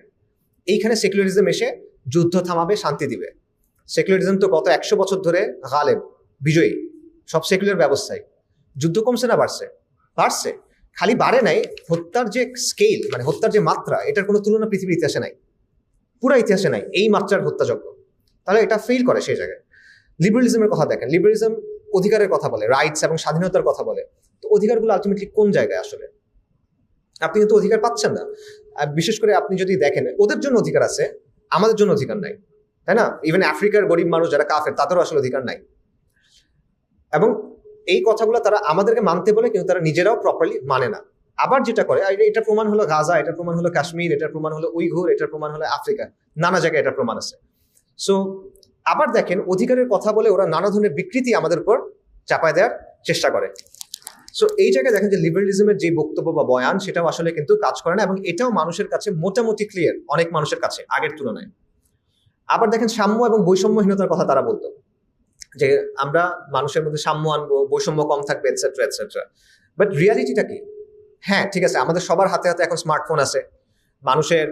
এইখানে সেকুলারিজম এসে যুদ্ধ থামাবে, শান্তি দিবে। সেকুলারিজম তো গত 100 বছর ধরে গালেব, বিজয়ী সব সেকুলার ব্যবস্থায়। যুদ্ধ কমছে না বাড়ছে? বাড়ছে। খালি বাড়ে নাই, হত্যার যে স্কেল, মানে হত্যার যে মাত্রা, এটার কোনো তুলনা পৃথিবীর ইতিহাসে নাই, পুরো ইতিহাসে নাই এই মাত্রার হত্যাযজ্ঞ। তাহলে এটা ফেল করে সেই জায়গায়। লিবারেলিজমের কথা দেখেন, লিবারেলিজম অধিকারের কথা বলে, রাইটস এবং স্বাধীনতার কথা বলে। তো অধিকারগুলো আলটিমেটলি কোন জায়গায় আসলে? আপনি কিন্তু অধিকার পাচ্ছেন না। বিশেষ করে আপনি যদি দেখেন, ওদের জন্য অধিকার আছে, আমাদের জন্য অধিকার নাই, তাই না? ইভেন আফ্রিকার গরিব মানুষ যারা কাফের, তাদেরও আসলে অধিকার নাই। এবং এই কথাগুলো তারা আমাদেরকে মানতে বলে, কিন্তু তারা নিজেরাও প্রপারলি মানে না। আবার যেটা করে, এটার প্রমাণ হলো গাজা, এটার প্রমাণ হলো কাশ্মীর, এটার প্রমাণ হলো উইঘুর, এটার প্রমাণ হলো আফ্রিকা, নানা জায়গায় এটার প্রমাণ আছে। সো আবার দেখেন, অধিকারের কথা বলে ওরা নানা ধরনের বিকৃতি আমাদের উপর চাপায় দেওয়ার চেষ্টা করে। সো এই জায়গায় দেখেন যে লিবারেলিজমের যে বক্তব্য বা বয়ান, সেটাও আসলে কিন্তু কাজ করে না, এবং এটাও মানুষের কাছে মোটামুটি ক্লিয়ার, অনেক মানুষের কাছে আগের তুলনায়। আবার দেখেন সাম্য এবং বৈষম্যহীনতার কথা তারা বলতো, যে আমরা মানুষের মধ্যে সাম্য আনবো, বৈষম্য কম থাকবে, এটসেট্রা এটসেট্রা। বাট রিয়ালিটিটা কি? হ্যাঁ, ঠিক আছে, আমাদের সবার হাতে হাতে এখন স্মার্টফোন আছে, মানুষের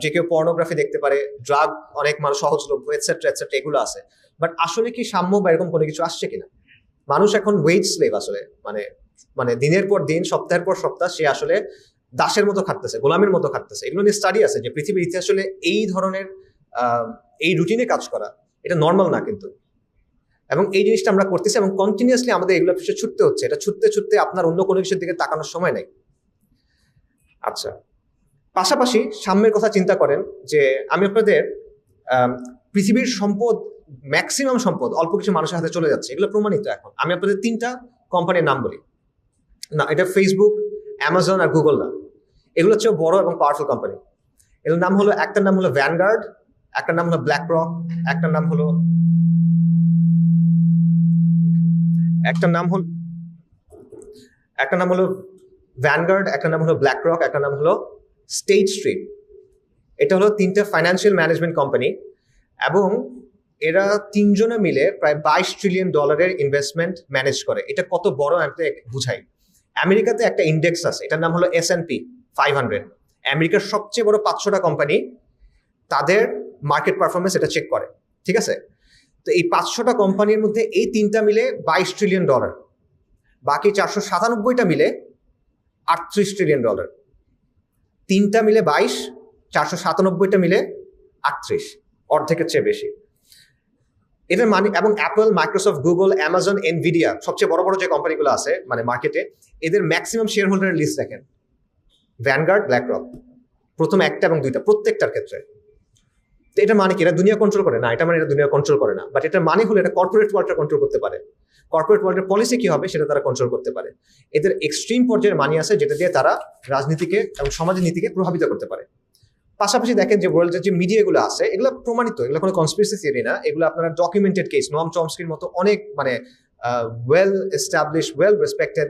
যে কেউ পর্নোগ্রাফি দেখতে পারে, ড্রাগ অনেক মানুষ সহজলভ্য, এটসেট্রা এটসেট্রা, এগুলো আছে। বাট আসলে কি সাম্য বা এরকম কোনো কিছু আসছে কিনা? মানুষ এখন ওয়েজ স্লেভ আসলে, মানে দিনের পর দিন, সপ্তাহের পর সপ্তাহ সে আসলে দাসের মতো খাটতেছে, গোলামের মতো খাটতেছে। এগুলো নিয়ে স্টাডি আছে যে পৃথিবীর ইতিহাস আসলে এই ধরনের এই রুটিনে কাজ করা এটা নর্মাল না কিন্তু। এবং এই জিনিসটা আমরা করতেছি, এবং কন্টিনিউয়াসলি আমাদের এগুলো পিছিয়ে ছুটতে হচ্ছে। এটা ছুটতে ছুটতে আপনার অন্য কোনো কিছুর দিকে তাকানোর সময় নেই। আচ্ছা, পাশাপাশি সাম্যের কথা চিন্তা করেন যে আমি আপনাদের পৃথিবীর সম্পদ, ম্যাক্সিমাম সম্পদ অল্প কিছু মানুষের হাতে চলে যাচ্ছে, এগুলো প্রমাণিত। এখন আমি আপনাদের 3টা কোম্পানির নাম বলি না, এটা ফেসবুক, অ্যামাজন আর গুগল না, এগুলো হচ্ছে বড় এবং পাওয়ারফুল কোম্পানি। এগুলোর নাম হলো, একটার নাম হলো ভ্যানগার্ড, একটার নাম হলো ব্ল্যাক রক, একটার নাম হলো ভ্যানগার্ড, একটা নাম হলো ব্ল্যাক রক, একটা নাম হলো স্টেট স্ট্রিট। এটা হলো 3টা ফাইন্যান্সিয়াল ম্যানেজমেন্ট কোম্পানি, এবং এরা 3জনে মিলে প্রায় $22 ট্রিলিয়ন ইনভেস্টমেন্ট ম্যানেজ করে। এটা কত বড় আমি বুঝাই। আমেরিকাতে একটা ইন্ডেক্স আছে, এটার নাম হলো S&P 500। আমেরিকার সবচেয়ে বড় 500টা কোম্পানি, তাদের মার্কেট পারফরমেন্স এটা চেক করে, ঠিক আছে? তো এই 500টা কোম্পানির মধ্যে এই 3টা মিলে $22 ট্রিলিয়ন, বাকি 497টা মিলে $38 ট্রিলিয়ন। 3টা মিলে 22, 497টা মিলে 38, অর্ধেকের চেয়ে বেশি। এদের মানে, এবং Apple, Microsoft, Google, Amazon, Nvidia, সবচেয়ে বড় বড় যে কোম্পানিগুলো আছে মানে মার্কেটে, এদের ম্যাক্সিমাম শেয়ার হোল্ডারের লিস্ট দেখেন, ভ্যানগার্ড, ব্ল্যাক রক, প্রথম 1টা এবং 2টা, প্রত্যেকটার ক্ষেত্রে। তো এটা মানে কি এটা দুনিয়া কন্ট্রোল করে না, এটা মানে এটা দুনিয়া কন্ট্রোল করে না, বাট এটার মানে হলো এটা কর্পোরেট ওয়ার্ল্ডটা কন্ট্রোল করতে পারে। কর্পোরেট ওয়ার্ল্ডের পলিসি কি হবে সেটা তারা কন্ট্রোল করতে পারে। এদের এক্সট্রিম পর্যায়ের মানি আছে যেটা দিয়ে তারা রাজনীতিকে এবং সমাজের নীতিকে প্রভাবিত করতে পারে। পাশাপাশি দেখেন যে ওয়ার্ল্ডের যে মিডিয়াগুলো আছে এগুলো প্রমাণিত, এগুলো কোনো কনস্পিরেসি থিওরি না, এগুলো আপনারা ডকুমেন্টেড কেস, নোয়াম চমস্কির মতো অনেক মানে well establish well respected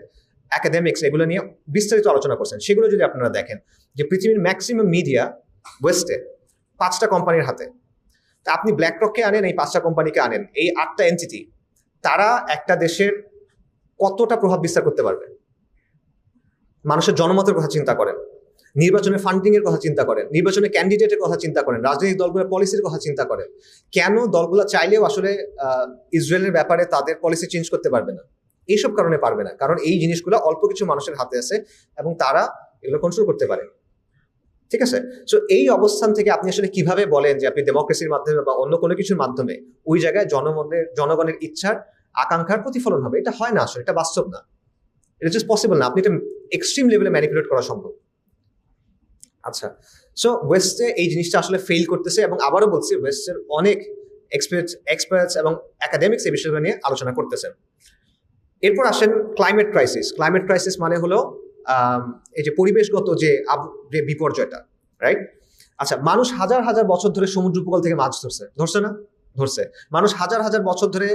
academics এগুলো নিয়ে বিস্তারিত আলোচনা করছেন। সেগুলো যদি আপনারা দেখেন যে পৃথিবীর ম্যাক্সিমাম মিডিয়া ওয়েস্টে 5টা কোম্পানির হাতে। তা আপনি ব্ল্যাকরককে আনেন, এই 5টা কোম্পানিকে আনেন, এই 8টা এন্টিটি তারা একটা দেশের কতটা প্রভাব বিস্তার করতে পারবে? মানুষের জনমতের কথা চিন্তা করেন, নির্বাচনের ফান্ডিং এর কথা চিন্তা করেন, নির্বাচনের ক্যান্ডিডেটের কথা চিন্তা করেন, রাজনৈতিক দলগুলোর পলিসির কথা চিন্তা করেন। কেন দলগুলো চাইলেও আসলে ইসরায়েলের ব্যাপারে তাদের পলিসি চেঞ্জ করতে পারবে না? এইসব কারণে পারবে না, কারণ এই জিনিসগুলো অল্প কিছু মানুষের হাতে আছে এবং তারা এগুলো কন্ট্রোল করতে পারে। ঠিক আছে, সো এই অবস্থান থেকে আপনি আসলে কিভাবে বলেন যে আপনি ডেমোক্রেসির মাধ্যমে বা অন্য কোনো কিছুর মাধ্যমে ওই জায়গায় জনগণের ইচ্ছার আকাঙ্ক্ষার প্রতিফলন হবে? এটা হয় না, আসলে এটা বাস্তব না, এটা জাস্ট পসিবল না। আপনি এটা এক্সট্রিম লেভেলে ম্যানিপুলেট করা সম্ভব। আচ্ছা, সো ওয়েস্টে এই জিনিসটা আসলে ফেল করতেছে, এবং আবারও বলছি ওয়েস্টের অনেক এক্সপার্টস এবং একাডেমিক্স এই বিষয়গুলো নিয়ে আলোচনা করতেছেন। এরপর আসেন ক্লাইমেট ক্রাইসিস। ক্লাইমেট ক্রাইসিস মানে হলো এই যে পরিবেশগত যে বিপর্যয়টা, রাইট? আচ্ছা, মানুষ হাজার হাজার বছর ধরে সমুদ্র উপকূল থেকে মাছ ধরছে না? ধরছে। মানুষ হাজার হাজার বছর ধরে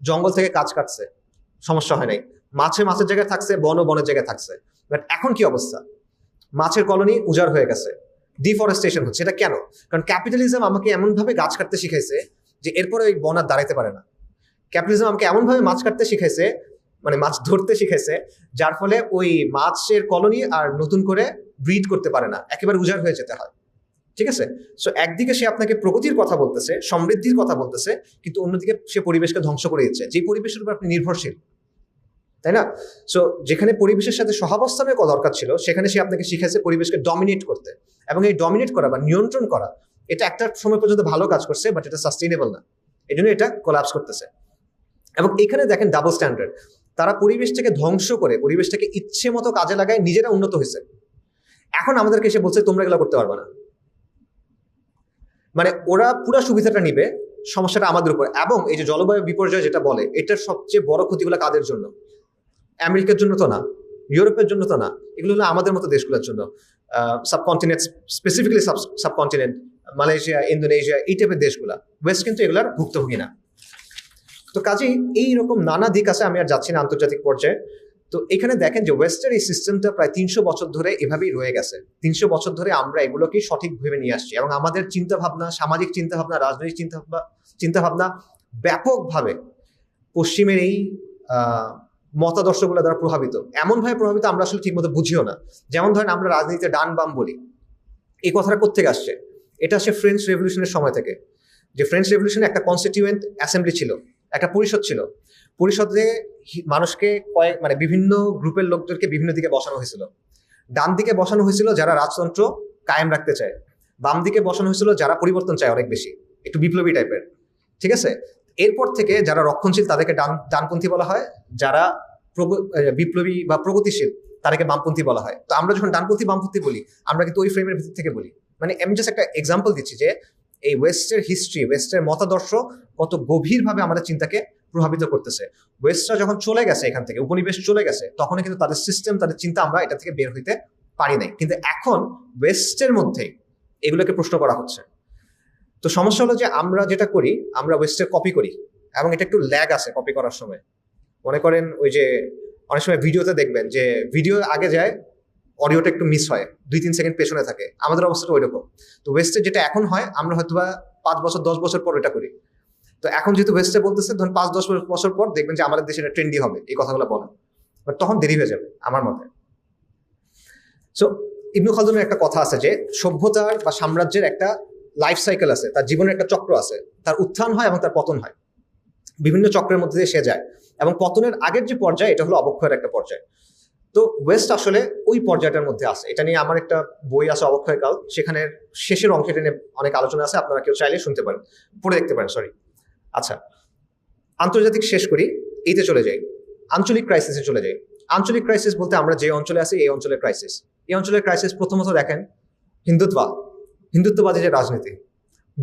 জঙ্গল থেকে গাছ কাটছে, সমস্যা হয় নাই। মাছের জায়গায় থাকছে, বনের জায়গায় থাকছে। বাট এখন কি অবস্থা? মাছের কলোনি উজাড় হয়ে গেছে, ডিফরেস্টেশন হচ্ছে। এটা কেন? কারণ ক্যাপিটালিজম আমাকে এমনভাবে গাছ কাটতে শিখাইছে যে এরপরে ওই বন আর দাঁড়াইতে পারে না। ক্যাপিটালিজম আমাকে এমনভাবে মাছ কাটতে শিখাইছে, মানে মাছ ধরতে শিখাইছে, যার ফলে ওই মাছের কলোনি আর নতুন করে ব্রিড করতে পারে না, একেবারে উজাড় হয়ে যেতে হয়। ঠিক আছে, সো একদিকে সে আপনাকে প্রগতির কথা বলতেছে, সমৃদ্ধির কথা বলতেছে, কিন্তু অন্যদিকে সে পরিবেশকে ধ্বংস করে দিচ্ছে, যে পরিবেশের উপর আপনি নির্ভরশীল, তাই না? সো যেখানে পরিবেশের সাথে সহাবস্থানের দরকার ছিল, সেখানে সে আপনাকে শিখাইছে পরিবেশকে ডমিনেট করতে। এবং এই ডমিনেট করা বা নিয়ন্ত্রণ করা, এটা একটা সময় পর্যন্ত ভালো কাজ করছে, বাট এটা সাস্টেইনেবল না, এই জন্য এটা কোলাপস করতেছে। এবং এখানে দেখেন ডাবল স্ট্যান্ডার্ড। তারা পরিবেশটাকে ধ্বংস করে পরিবেশটাকে ইচ্ছে মতো কাজে লাগায়, নিজেরা উন্নত হয়েছে। এখন আমাদেরকে এসে বলছে তোমরা এগুলো করতে পারবে না। মানে ওরা পুরো সুবিধাটা নিবে, সমস্যাটা আমাদের উপর। এবং এই যে জলবায়ু বিপর্যয় যেটা বলে, এটার সবচেয়ে বড় ক্ষতিগুলো কাদের জন্য? আমেরিকার জন্য তো না, ইউরোপের জন্য তো না, এগুলো হলো আমাদের মতো দেশগুলোর জন্য। Subcontinent, specifically subcontinent, Malaysia, Indonesia, এই টাইপের দেশগুলা। ওয়েস্ট কিন্তু এগুলার ভুক্তভোগী না। তো কাজেই এইরকম নানা দিক আছে, আমি আর যাচ্ছি না আন্তর্জাতিক পর্যায়ে। তো এখানে দেখেন যে ওয়েস্টের এই সিস্টেমটা প্রায় 300 বছর ধরে এভাবেই রয়ে গেছে। 300 বছর ধরে আমরা এগুলোকেই সঠিক ভেবে নিয়ে আসছি, এবং আমাদের চিন্তাভাবনা, সামাজিক চিন্তাভাবনা, রাজনৈতিক চিন্তাভাবনা ব্যাপকভাবে পশ্চিমের এই মতাদর্শগুলো দ্বারা প্রভাবিত। এমনভাবে প্রভাবিত আমরা আসলে ঠিকমতো বুঝিও না। যেমন ধরেন আমরা রাজনীতিতে ডান বাম বলি, এই কথাটা কোত্থেকে আসছে? এটা আসছে ফ্রেঞ্চ রেভলিউশনের সময় থেকে। যে ফ্রেঞ্চ রেভলিউশনে একটা কনস্টিটিউয়েন্ট অ্যাসেম্বলি ছিল, একটা পরিষদ ছিল। পরিষদে মানুষকে মানে বিভিন্ন গ্রুপের লোকদেরকে বিভিন্ন দিকে বসানো হয়েছিল। ডান দিকে বসানো হয়েছিল যারা রাজতন্ত্র কায়েম রাখতে চায়, বাম দিকে বসানো হয়েছিল যারা পরিবর্তন চায় অনেক বেশি, একটু বিপ্লবী টাইপের। ঠিক আছে, এরপর থেকে যারা রক্ষণশীল তাদেরকে ডানপন্থী বলা হয়, যারা বিপ্লবী বা প্রগতিশীল তাদেরকে বামপন্থী বলা হয়। তো আমরা যখন ডানপন্থী বামপন্থী বলি, আমরা কিন্তু ওই ফ্রেমের ভিতর থেকে বলি। মানে আমি জাস্ট একটা এক্সাম্পল দিচ্ছি যে এই ওয়েস্টের হিস্ট্রি, ওয়েস্টের মতাদর্শ কত গভীরভাবে আমাদের চিন্তাকে প্রভাবিত করতেছে। ওয়েস্টরা যখন চলে গেছে এখান থেকে, উপনিবেশ চলে গেছে, তখন কিন্তু তাদের সিস্টেম, তাদের চিন্তা আমরা এটা থেকে বের হইতে পারি নাই। কিন্তু এখন ওয়েস্টের মধ্যে এগুলোকে প্রশ্ন করা হচ্ছে। তো সমস্যা হলো যে আমরা যেটা করি, আমরা ওয়েস্টের কপি করি, এবং এটা একটু ল্যাগ আছে কপি করার সময়। মনে করেন ওই যে অনেক সময় ভিডিওতে দেখবেন যে ভিডিও আগে যায়, অডিওটা একটু মিস হয়, 2-3 সেকেন্ড পেছনে থাকে। আমাদের অবস্থাটা ওই রকম। তো ওয়েস্টে যেটা এখন হয়, আমরা হয়তোবা 5 বছর 10 বছর পর এটা করি। তো এখন যেহেতু ওয়েস্টে বলতেছে, ধরুন 5-10 বছর পর দেখবেন যে আমাদের দেশে এটা ট্রেন্ডি হবে এই কথাগুলো বলা, বাট তখন দেরি হয়ে যাবে আমার মতে। সো ইবনে খালদুনের একটা কথা আছে যে সভ্যতার বা সাম্রাজ্যের একটা লাইফ সাইকেল আছে, তার জীবনের একটা চক্র আছে, তার উত্থান হয় এবং তার পতন হয়, বিভিন্ন চক্রের মধ্যে দিয়ে সে যায়। এবং পতনের আগের যে পর্যায়, এটা হলো অবক্ষয়ের একটা পর্যায়। তো ওয়েস্ট আসলে ওই পর্যায়টার মধ্যে আছে। এটা নিয়ে আমার একটা বই আছে, অবক্ষয়কাল, সেখানে শেষের অংশটা নিয়ে অনেক আলোচনা আছে, আপনারা কেউ চাইলে শুনতে পারেন, পড়ে দেখতে পারেন, সরি। আচ্ছা, আন্তর্জাতিক শেষ করি, এইতে চলে যাই, আঞ্চলিক ক্রাইসিসে চলে যাই। আঞ্চলিক ক্রাইসিস বলতে আমরা যে অঞ্চলে আছি এই অঞ্চলের ক্রাইসিস। এই অঞ্চলের ক্রাইসিস প্রথমত দেখেন হিন্দুত্ববাদী যে রাজনীতি,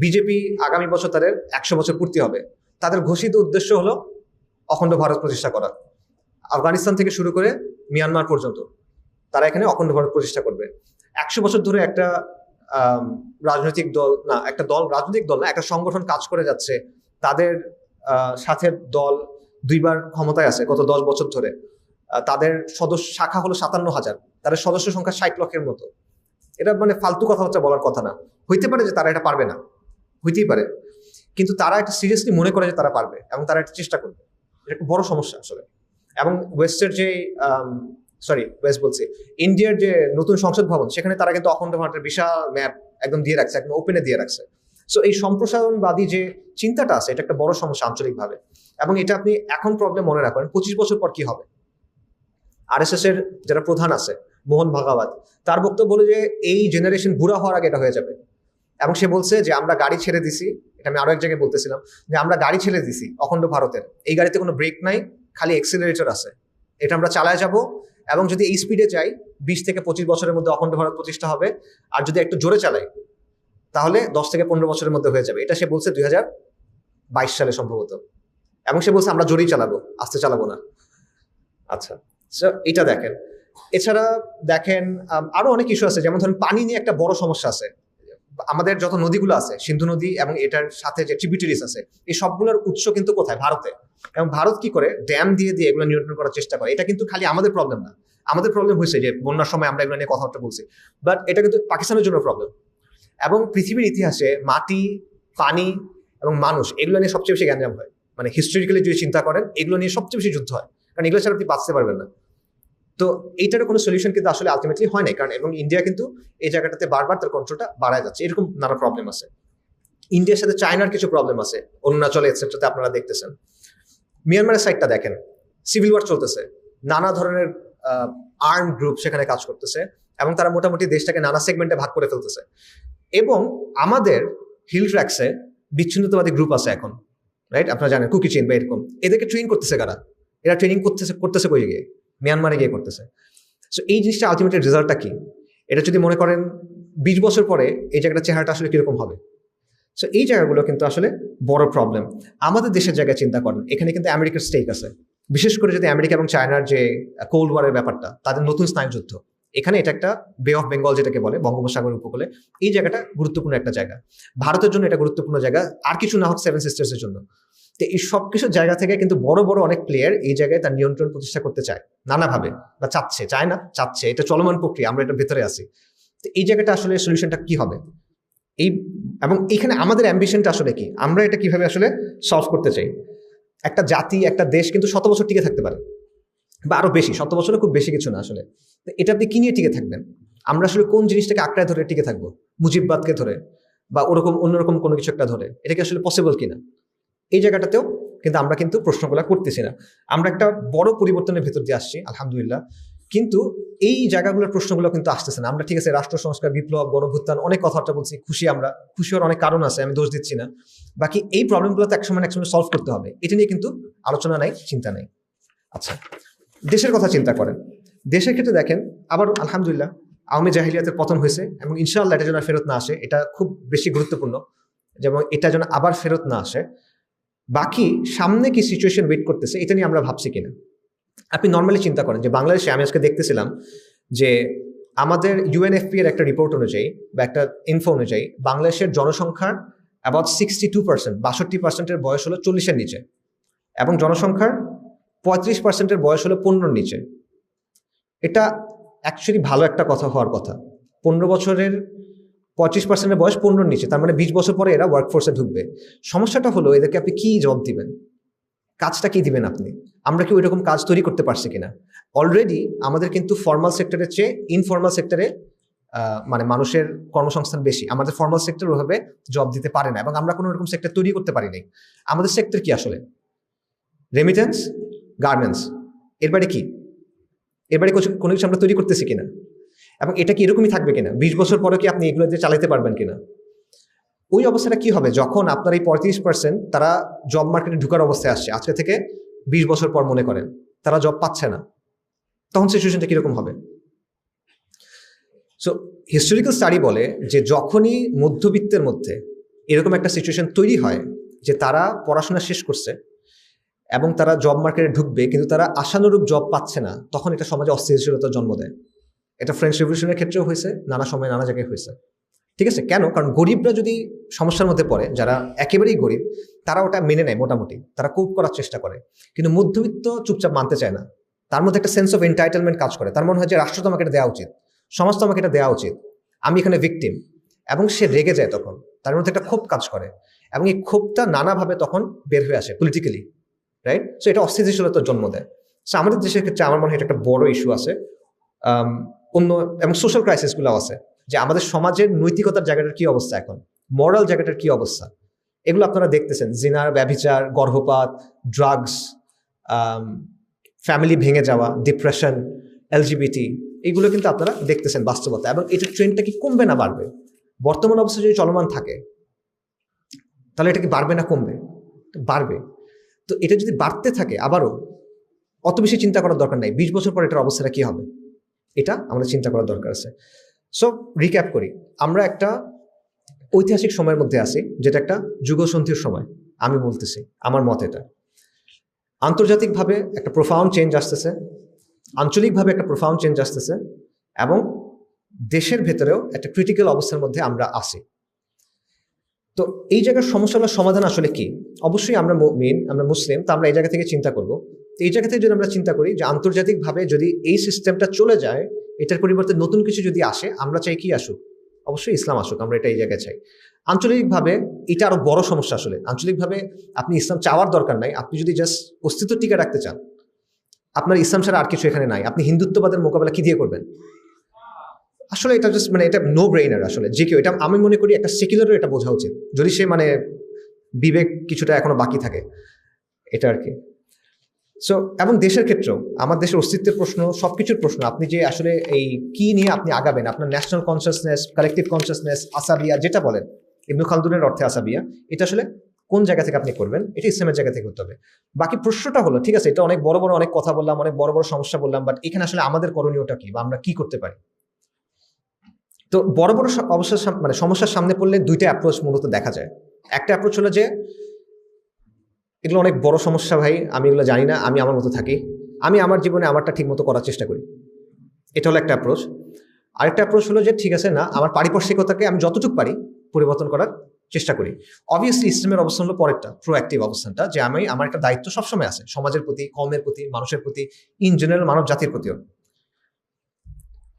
বিজেপি আগামী বছর তাদের 100 বছর পূর্তি হবে, তাদের ঘোষিত উদ্দেশ্য হলো অখণ্ড ভারত প্রতিষ্ঠা করা। আফগানিস্তান থেকে শুরু করে মিয়ানমার পর্যন্ত তারা এখানে অখণ্ড ভারত প্রতিষ্ঠা করবে। 100 বছর ধরে একটা রাজনৈতিক দল না, একটা সংগঠন কাজ করে যাচ্ছে, তাদের সাথে দল 2বার ক্ষমতায় আছে গত 10 বছর ধরে। তাদের সদস্য শাখা হলো 57,000, তাদের সদস্য সংখ্যা 60 লক্ষের মতো। এটা মানে ফালতু কথাবার্তা বলার কথা না। হইতে পারে যে তারা এটা পারবে না, হইতেই পারে, কিন্তু তারা একটা সিরিয়াসলি মনে করে যে তারা পারবে এবং তারা একটা চেষ্টা করবে। এটা একটা বড় সমস্যা আসলে। এবং ওয়েস্টের যে ওয়েস্ট বলছি, ইন্ডিয়ার যে নতুন সংসদ ভবন, সেখানে তারা কিন্তু অখণ্ড ভারতের বিশাল ম্যাপ একদম দিয়ে রাখছে, একদম ওপেনে দিয়ে রাখছে। সো এই সম্প্রসারণবাদী যে চিন্তাটা আছে, এটা একটা বড় সমস্যা আঞ্চলিকভাবে। এবং এটা আপনি এখন প্রবলেম মনে রাখেন, 25 বছর পর কি হবে। আরএসএস এর যারা প্রধান আছে, মোহন ভাগাবত, তার বক্তব্য বলে যে এই জেনারেশন বুড়া হওয়ার আগে এটা হয়ে যাবে। এবং সে বলছে যে আমরা গাড়ি ছেড়ে দিছি, এটা আমি আরো এক জায়গায় বলতেছিলাম, যে আমরা গাড়ি ছেড়ে দিছি অখণ্ড ভারতের, এই গাড়িতে কোনো ব্রেক নাই, খালি এক্সিলারেটর আছে, এটা আমরা চালায় যাব, এবং যদি এই স্পিডে যাই 20 থেকে 25 বছরের মধ্যে অখণ্ড ভারত প্রতিষ্ঠা হবে। আর যদি একটু জোরে চালাই তাহলে 10 থেকে 15 বছরের মধ্যে হয়ে যাবে। এটা সে বলছে 2022 সালে সম্ভবত। এবং সে বলছে আমরা জোরেই চালাবো, আস্তে চালাবো না। আচ্ছা, এটা দেখেন। এছাড়া দেখেন আরো অনেক ইস্যু আছে, যেমন ধরেন পানি নিয়ে একটা বড় সমস্যা আছে। আমাদের যত নদীগুলো আছে, সিন্ধু নদী এবং এটার সাথে যে ট্রিবিউটারিজ আছে, এই সবগুলোর উৎস কিন্তু কোথায়? ভারতে। এবং ভারত কি করে ড্যাম দিয়ে দিয়ে এগুলো নিয়ন্ত্রণ করার চেষ্টা করে। এটা কিন্তু খালি আমাদের প্রবলেম না, আমাদের প্রবলেম হয়েছে যে বন্যার সময় আমরা এগুলো নিয়ে কথাবার্তা বলছি, বাট এটা কিন্তু পাকিস্তানের জন্য প্রবলেম। এবং পৃথিবীর ইতিহাসে মাটি, পানি এবং মানুষ এগুলো নিয়ে সবচেয়ে বেশি গ্যাঞ্জাম হয়। মানে হিস্টোরিক্যালি যদি চিন্তা করেন, এগুলো নিয়ে সবচেয়ে বেশি যুদ্ধ হয়, কারণ এগুলো ছাড়া আপনি বাঁচতে পারবেন না। তো এইটার কোনো সলিউশন কিন্তু আসলে আলটিমেটলি হয় নাই, কারণ এবং ইন্ডিয়া কিন্তু এই জায়গাটাতে বারবার তার কন্ট্রোলটা বাড়ায় যাচ্ছে। এরকম নানা প্রবলেম আছে। ইন্ডিয়ার সাথে চায়নার কিছু প্রবলেম আছে, অরুণাচলে এটসেট্রাতে আপনারা দেখতেছেন। মিয়ানমারের সাইডটা দেখেন, সিভিল ওয়ার চলতেছে, নানা ধরনের আর্ম গ্রুপ সেখানে কাজ করতেছে, এবং তারা মোটামুটি দেশটাকে নানা সেগমেন্টে ভাগ করে ফেলতেছে। এবং আমাদের হিল ট্র্যাক্সে বিচ্ছিন্নতাবাদী গ্রুপ আছে এখন, রাইট? আপনারা জানেন কুকি চেইন বা এরকম, এদেরকে ট্রেন করতেছে কারা? এরা ট্রেনিং করতেছে কই গিয়ে? মিয়ানমারে গিয়ে করতেছে। সো এই জিনিসটা আলটিমেটলি রেজাল্টটা কি? এটা যদি মনে করেন 20 বছর পরে এই জায়গাটা চেহারাটা আসলে কিরকম হবে। সো এই জায়গাগুলো কিন্তু আসলে বড় প্রবলেম। আমাদের দেশের জায়গায় চিন্তা করেন, এখানে কিন্তু আমেরিকার স্টেক আছে, বিশেষ করে যদি আমেরিকা এবং চায়নার যে কোল্ড ওয়ারের ব্যাপারটা, তাদের নতুন স্নায়ুযুদ্ধ, এখানে এটা একটা বে অফ বেঙ্গল যেটাকে বলে, বঙ্গোপসাগর উপকূলে, এই জায়গাটা গুরুত্বপূর্ণ একটা জায়গা। ভারতের জন্য এটা গুরুত্বপূর্ণ জায়গা, আর কিছু না হোক 7 সিস্টার্সের জন্য। তো এই সব কিছু জায়গা থেকে কিন্তু বড় বড় অনেক প্লেয়ার এই জায়গায় তার নিয়ন্ত্রণ প্রতিষ্ঠা করতে চায় নানাভাবে, বা চায় না, এটা চলমান প্রক্রিয়া, আমরা এটার ভেতরে আছি। তো এই জায়গাটা আসলে সলিউশনটা কি হবে? এবং এখানে আমাদের অ্যাম্বিশনটা আসলে কি, আমরা এটা কিভাবে আসলে সলভ করতে চাই? একটা জাতি, একটা দেশ কিন্তু 100 বছর টিকে থাকতে পারে, বা আরো বেশি। 100 বছরে খুব বেশি কিছু না আসলে। এটা আপনি কি নিয়ে টিকে থাকবেন? আমরা আসলে কোন জিনিসটাকে আঁকড়ায় ধরে টিকে থাকবো? মুজিববাদকে ধরে, বা ওরকম অন্যরকম কোনো কিছু একটা ধরে? এটা কি আসলে পসিবল কিনা? এই জায়গাটাতেও কিন্তু আমরা কিন্তু প্রশ্নগুলো করতেছি না। আমরা একটা বড় পরিবর্তনের ভেতর দিয়ে আসছি আলহামদুলিল্লাহ, কিন্তু এই জায়গাগুলোর প্রশ্নগুলো কিন্তু আসতেছে না। আমরা ঠিক আছে রাষ্ট্র সংস্কার, বিপ্লব, গণভ্যুত্থান, অনেক কথাবার্তা বলছি, আমরা খুশি হওয়ার অনেক কারণ আছে, আমি দোষ দিচ্ছি না। বাকি এই প্রবলেমগুলো তো একসময় সলভ করতে হবে, এটা নিয়ে কিন্তু আলোচনা নাই, চিন্তা নাই। আচ্ছা, দেশের কথা চিন্তা করেন। দেশের ক্ষেত্রে দেখেন, আবার আলহামদুলিল্লাহ আওয়ামী জাহিলিয়াতের পতন হয়েছে, এবং ইনশাআল্লাহ এটা যেন ফেরত না আসে, এটা খুব বেশি গুরুত্বপূর্ণ, যেমন এটা যেন আবার ফেরত না আসে। বাকি সামনে কি সিচুয়েশন ওয়েট করতেছে, এটা নিয়ে আমরা ভাবছি কিনা। আপনি নর্মালি চিন্তা করেন যে বাংলাদেশে, আমি আজকে দেখতেছিলাম যে আমাদের ইউএনএফপি এর একটা রিপোর্ট অনুযায়ী বা একটা ইনফো অনুযায়ী, বাংলাদেশের জনসংখ্যার অ্যাবাউট 62%, 62%-এর বয়স হলো 40-এর নিচে, এবং জনসংখ্যার 35%-এর বয়স হলো 15-এর নিচে। এটা অ্যাকচুয়ালি ভালো একটা কথা হওয়ার কথা। 15 বছরের 25%-এর বয়স 15-এর নিচে, তার মানে 20 বছর পরে এরা ওয়ার্কফোর্সে ঢুকবে। সমস্যাটা হলো এদেরকে আপনি কি জবাব দিবেন, কাজটা কি দিবেন আপনি? আমরা কি ওই রকম কাজ তৈরি করতে পারছি কিনা? অলরেডি আমাদের কিন্তু ফর্মাল সেক্টরের চেয়ে ইনফর্মাল সেক্টরে মানে মানুষের কর্মসংস্থান বেশি। আমাদের ফর্মাল সেক্টর ওভাবে জব দিতে পারে না, এবং আমরা কোনো রকম সেক্টর তৈরি করতে পারি নাই। আমাদের সেক্টর কি আসলে? রেমিটেন্স, গার্মেন্টস, এর বাইরে কি? এর বাইরে কোনো কিছু আমরা তৈরি করতেছি কিনা? এবং এটা কি এরকমই থাকবে কিনা? 20 বছর পরে কি আপনি এগুলো দিয়ে চালাতে পারবেন কিনা? ওই অবস্থাটা কি হবে যখন আপনার এই 35% তারা জব মার্কেটে ঢুকার অবস্থায় আসছে, আজকে থেকে 20 বছর পর মনে করেন তারা জব পাচ্ছে না, তখন সিচুয়েশনটা কিরকম হবে? সো হিস্টোরিক্যাল স্টাডি বলে যে যখনই মধ্যবিত্তের মধ্যে এরকম একটা সিচুয়েশন তৈরি হয় যে তারা পড়াশোনা শেষ করছে এবং তারা জব মার্কেটে ঢুকবে, কিন্তু তারা আশানুরূপ জব পাচ্ছে না, তখন এটা সমাজে অস্থিতিশীলতার জন্ম দেয়। এটা ফ্রেঞ্চ রেভলিউশনের ক্ষেত্রেও হয়েছে, নানা সময় নানা জায়গায় হয়েছে। ঠিক আছে, কেন? কারণ গরিবরা যদি সমস্যার মধ্যে পড়ে, যারা একেবারেই গরিব, তারা ওটা মেনে নেয়, মোটামুটি তারা কোপ করার চেষ্টা করে, কিন্তু মধ্যবিত্ত চুপচাপ মানতে চায় না। তার মধ্যে একটা সেন্স অফ এন্টাইটেলমেন্ট কাজ করে, তার মনে হয় যে রাষ্ট্র তো আমাকে এটা দেওয়া উচিত, সমাজ তো আমাকে এটা দেওয়া উচিত, আমি এখানে ভিকটিম। এবং সে রেগে যায়, তখন তার মধ্যে একটা ক্ষোভ কাজ করে, এবং এই ক্ষোভটা নানাভাবে তখন বের হয়ে আসে পলিটিক্যালি, রাইট? সো এটা অস্থিতিশীলতার জন্ম দেয়। সো আমাদের দেশের ক্ষেত্রে আমার মনে হয় এটা একটা বড় ইস্যু আছে। অন্য এবং সোশ্যাল ক্রাইসিসগুলো আছে, যে আমাদের সমাজের নৈতিকতার জায়গাটার কি অবস্থা, এখন মরাল জায়গাটার কি অবস্থা, এগুলো আপনারা দেখতেছেন। জিনার, ব্যভিচার, গর্ভপাত, ড্রাগস, ফ্যামিলি ভেঙে যাওয়া, ডিপ্রেশন, এলজিবিটি, এইগুলো কিন্তু আপনারা দেখতেছেন বাস্তবতা। এবং এটা ট্রেন্ডটা কি কমবে না বাড়বে? বর্তমান অবস্থা যদি চলমান থাকে তাহলে এটা কি বাড়বে না কমবে? বাড়বে। তো এটা যদি বাড়তে থাকে আবারও, অত বেশি চিন্তা করার দরকার নাই 20 বছর পর এটার অবস্থাটা কি হবে, এটা আমাদের চিন্তা করার দরকার আছে। সো রিক্যাপ করি, আমরা একটা ঐতিহাসিক সময়ের মধ্যে আছি, যেটা একটা যুগসন্ধির সময়। আমি বলতেছি আমার মত, এটা আন্তর্জাতিকভাবে একটা প্রোফাউন্ড চেঞ্জ আসতেছে, আঞ্চলিকভাবে একটা প্রোফাউন্ড চেঞ্জ আসতেছে, এবং দেশের ভেতরেও একটা ক্রিটিক্যাল অবস্থার মধ্যে আমরা আছি। তো এই জায়গার সমস্যাগুলোর সমাধান আসলে কি? অবশ্যই আমরা আমরা মুসলিম, তো আমরা এই জায়গা থেকে চিন্তা করব। তো এই জায়গা থেকে যদি আমরা চিন্তা করি যে আন্তর্জাতিকভাবে যদি এই সিস্টেমটা চলে যায়, এটার পরিবর্তে নতুন কিছু যদি আসে, আমরা চাই কি আসুক? অবশ্যই ইসলাম আসুক, আমরা এটা এই জায়গায় চাই। আঞ্চলিকভাবে এটা আরো বড় সমস্যা আসলে। আঞ্চলিকভাবে আপনি ইসলাম চাওয়ার দরকার নাই, আপনি যদি জাস্ট অস্তিত্ব টিকে রাখতে চান, আপনার ইসলাম ছাড়া আর কিছু এখানে নাই। আপনি হিন্দুত্ববাদের মোকাবেলা কি দিয়ে করবেন? আসলে এটা জাস্ট এটা নো ব্রেইনার আসলে, যে কেউ এটা, আমি মনে করি একটা সেকুলারও এটা বোঝা উচিত, যদি সে বিবেক কিছুটা এখনো বাকি থাকে, এটা আর কি। সো এবং দেশের ক্ষেত্রেও, আমার দেশের অস্তিত্বের প্রশ্ন, সবকিছুর প্রশ্ন, আপনি যে আসলে এই কি নিয়ে আপনি আগাবেন, আপনার ন্যাশনাল কনসিয়াসনেস, কালেকটিভ কনসিয়াসনেস, আসাবিয়া যেটা বলেন, ইবনে খালদুনের অর্থে আসাবিয়া, এটা আসলে কোন জায়গা থেকে আপনি করবেন, এটা ইসলামের জায়গা থেকে করতে হবে। বাকি প্রশ্নটা হলো, ঠিক আছে, এটা অনেক বড় বড় অনেক কথা বললাম, অনেক বড় বড় সমস্যা বললাম, বাট এখানে আসলে আমাদের করণীয়টা কি, বা আমরা কি করতে পারি? তো বড় বড় অবস্থার সমস্যার সামনে পড়লে দুইটা অ্যাপ্রোচ মূলত দেখা যায়। একটা অ্যাপ্রোচ হলো যে এগুলো অনেক বড় সমস্যা ভাই, আমি এগুলো জানি না, আমি আমার মতো থাকি, আমি আমার জীবনে আমারটা ঠিক মতো করার চেষ্টা করি, এটা হলো একটা অ্যাপ্রোচ। আরেকটা অ্যাপ্রোচ হলো যে ঠিক আছে, না, আমার পারিপার্শ্বিকতাকে আমি যতটুকু পারি পরিবর্তন করার চেষ্টা করি। অবভিয়াসলি ইসলামের অবস্থান হলো পরেরটা, প্রোঅ্যাক্টিভ অবস্থানটা, যে আমার একটা দায়িত্ব সবসময় আছে সমাজের প্রতি, কমের প্রতি, মানুষের প্রতি, ইন জেনারেল মানব জাতির প্রতিও।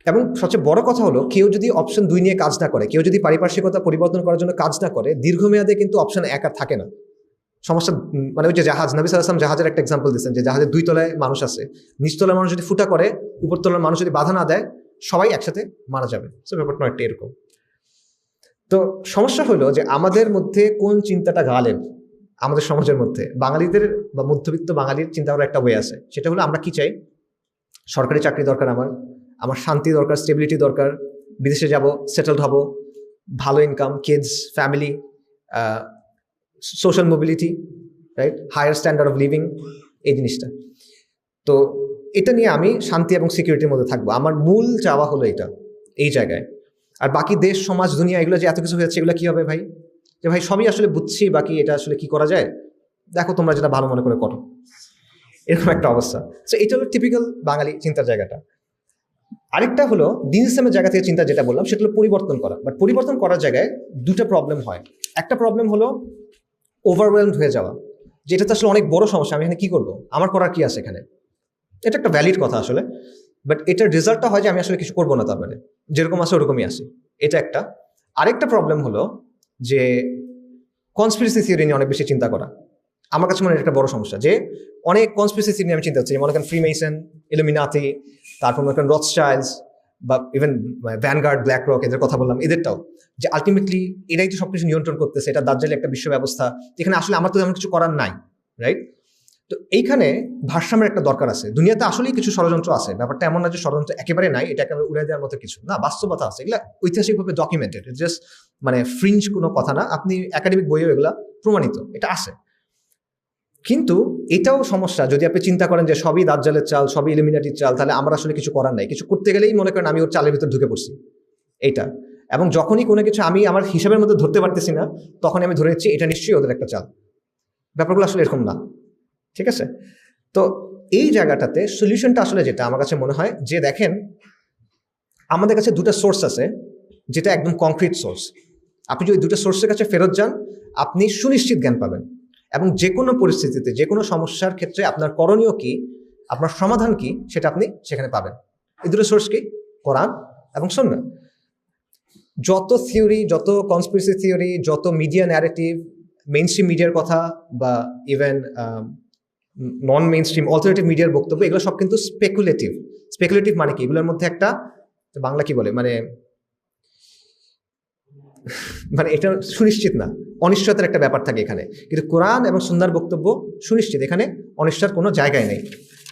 এবং সবচেয়ে বড় কথা হলো, কেউ যদি অপশন 2 নিয়ে কাজ না করে, কেউ যদি পারিপার্শ্বিকতা পরিবর্তন করার জন্য কাজ না করে, দীর্ঘমেয়াদে কিন্তু অপশন 1 আর থাকে না। সমস্যা ওই যে জাহাজ, নবী সাল্লাল্লাহু আলাইহি ওয়াসাল্লাম জাহাজের একটা এক্সাম্পল দিচ্ছেন, যে জাহাজের 2 তলায় মানুষ আছে, নিচতলার মানুষ যদি ফুটা করে, উপরতলার মানুষ যদি বাধা না দেয়, সবাই একসাথে মারা যাবে। সো ব্যাপারটা একটা এরকম। তো সমস্যা হলো যে আমাদের মধ্যে কোন চিন্তাটা গালেব, আমাদের সমাজের মধ্যে বাঙালিদের বা মধ্যবিত্ত বাঙালির চিন্তা করার একটা ওয়ে আছে, সেটা হলো আমরা কি চাই? সরকারি চাকরি দরকার, আমার শান্তি দরকার, স্টেবিলিটি দরকার, বিদেশে যাব, সেটেলড হব, ভালো income, kids, family, social mobility, right, higher standard of living, এই জিনিসটা। তো এটা নিয়ে আমি শান্তি এবং সিকিউরিটির মধ্যে থাকবো, আমার মূল চাওয়া হলো এটা, এই জায়গায়। আর বাকি দেশ, সমাজ, দুনিয়া, এগুলো যে এত কিছু হয়েছে, এগুলো কি হবে ভাই? যে ভাই সবই আসলে বুঝছি, বাকি এটা আসলে কি করা যায়, দেখো তোমরা যেটা ভালো মনে করে করো, এরকম একটা অবস্থা। সো এটা হলো টিপিক্যাল বাঙালি চিন্তার জায়গাটা। আরেকটা হলো দিন ইসলামের জায়গা থেকে চিন্তা, যেটা বললাম, সেটা হলো পরিবর্তন করা। বাট পরিবর্তন করার জায়গায় দুটো প্রবলেম হয়। একটা প্রবলেম হলো ওভারওয়েলমড হয়ে যাওয়া, যেটা তো আসলে অনেক বড় সমস্যা, আমি এখানে কি করবো, আমার করার কি আছে এখানে? এটা একটা ভ্যালিড কথা আসলে, বাট এটার রেজাল্টটা হয় যে আমি আসলে কিছু করবো না, তার যেরকম আছে ওরকমই আসি, এটা একটা। আরেকটা প্রবলেম হলো যে কনস্পিরেসি থিওরি নিয়ে অনেক বেশি চিন্তা করা। আমার কাছে মনে হয় একটা বড় সমস্যা, যে অনেক কনস্পিরেসি থিওরি নিয়ে আমি চিন্তা করছি, মনে করেন ফ্রিমেসন, ইলুমিনাতি, তারপর মনে করেন রথশাইল্ডস, বা ইভেন ভ্যানগার্ড, ব্ল্যাক রক, এদের কথা বললাম, এদেরটাও, যে আলটিমেটলি এরাই তো সবকিছু নিয়ন্ত্রণ করতেছে, এটা দাজ্জালি একটা বিশ্ব ব্যবস্থা, এখানে আসলে আমার তো তেমন কিছু করার নাই, রাইট? তো এইখানে ভারসাম্যের একটা দরকার আছে। দুনিয়াতে আসলেই কিছু ষড়যন্ত্র আছে, ব্যাপারটা এমন না যে ষড়যন্ত্র একেবারে নাই, এটা একেবারে উড়াই দেওয়ার মতো কিছু না, বাস্তবতা আছে, এগুলা ঐতিহাসিকভাবে ডকুমেন্টেড, জাস্ট ফ্রিঞ্জ কোনো কথা না, আপনি একাডেমিক বইয়েও এগুলা প্রমাণিত, এটা আছে। কিন্তু এটাও সমস্যা, যদি আপনি চিন্তা করেন যে সবই দাজ্জালের চাল, সবই ইলুমিনাটির চাল, তাহলে আমরা আসলে কিছু করার নাই, কিছু করতে গেলেই মনে করেন আমি ওর চালের ভিতর ঢুকে পড়ছি, এইটা। এবং যখনই কোনো কিছু আমি আমার হিসাবের মধ্যে ধরতে পারতেছি না, তখন আমি ধরে নিচ্ছি এটা নিশ্চয়ই ওদের একটা চাল। ব্যাপারগুলো আসলে এরকম না, ঠিক আছে? তো এই জায়গাটাতে সলিউশনটা আসলে যেটা আমার কাছে মনে হয় যে, দেখেন আমাদের কাছে দুটো সোর্স আছে, যেটা একদম কংক্রিট সোর্স। আপনি যদি দুটো সোর্সের কাছে ফেরত যান, আপনি সুনিশ্চিত জ্ঞান পাবেন, এবং যে কোনো পরিস্থিতিতে যে কোনো সমস্যার ক্ষেত্রে আপনার করণীয় কি, আপনার সমাধান কি, সেটা আপনি সেখানে পাবেন। এই দুটো সোর্স কি? কোরআন এবং সুন্নাহ। যত থিওরি, যত কনস্পিরেসি থিওরি, যত মিডিয়া ন্যারেটিভ, মেইনস্ট্রিম মিডিয়ার কথা বা ইভেন নন মেইনস্ট্রিম অল্টারনেটিভ মিডিয়ার বক্তব্য, এগুলো সব কিন্তু স্পেকুলেটিভ। স্পেকুলেটিভ মানে কি? এগুলোর মধ্যে একটা বাংলা কি বলে, মানে এটা সুনিশ্চিত না, অনিশ্চয়তার একটা ব্যাপার থাকে এখানে। কিন্তু কোরআন এবং সুন্নাহর বক্তব্য সুনিশ্চিত, এখানে অনিশ্চয়তার কোনো জায়গায় নেই।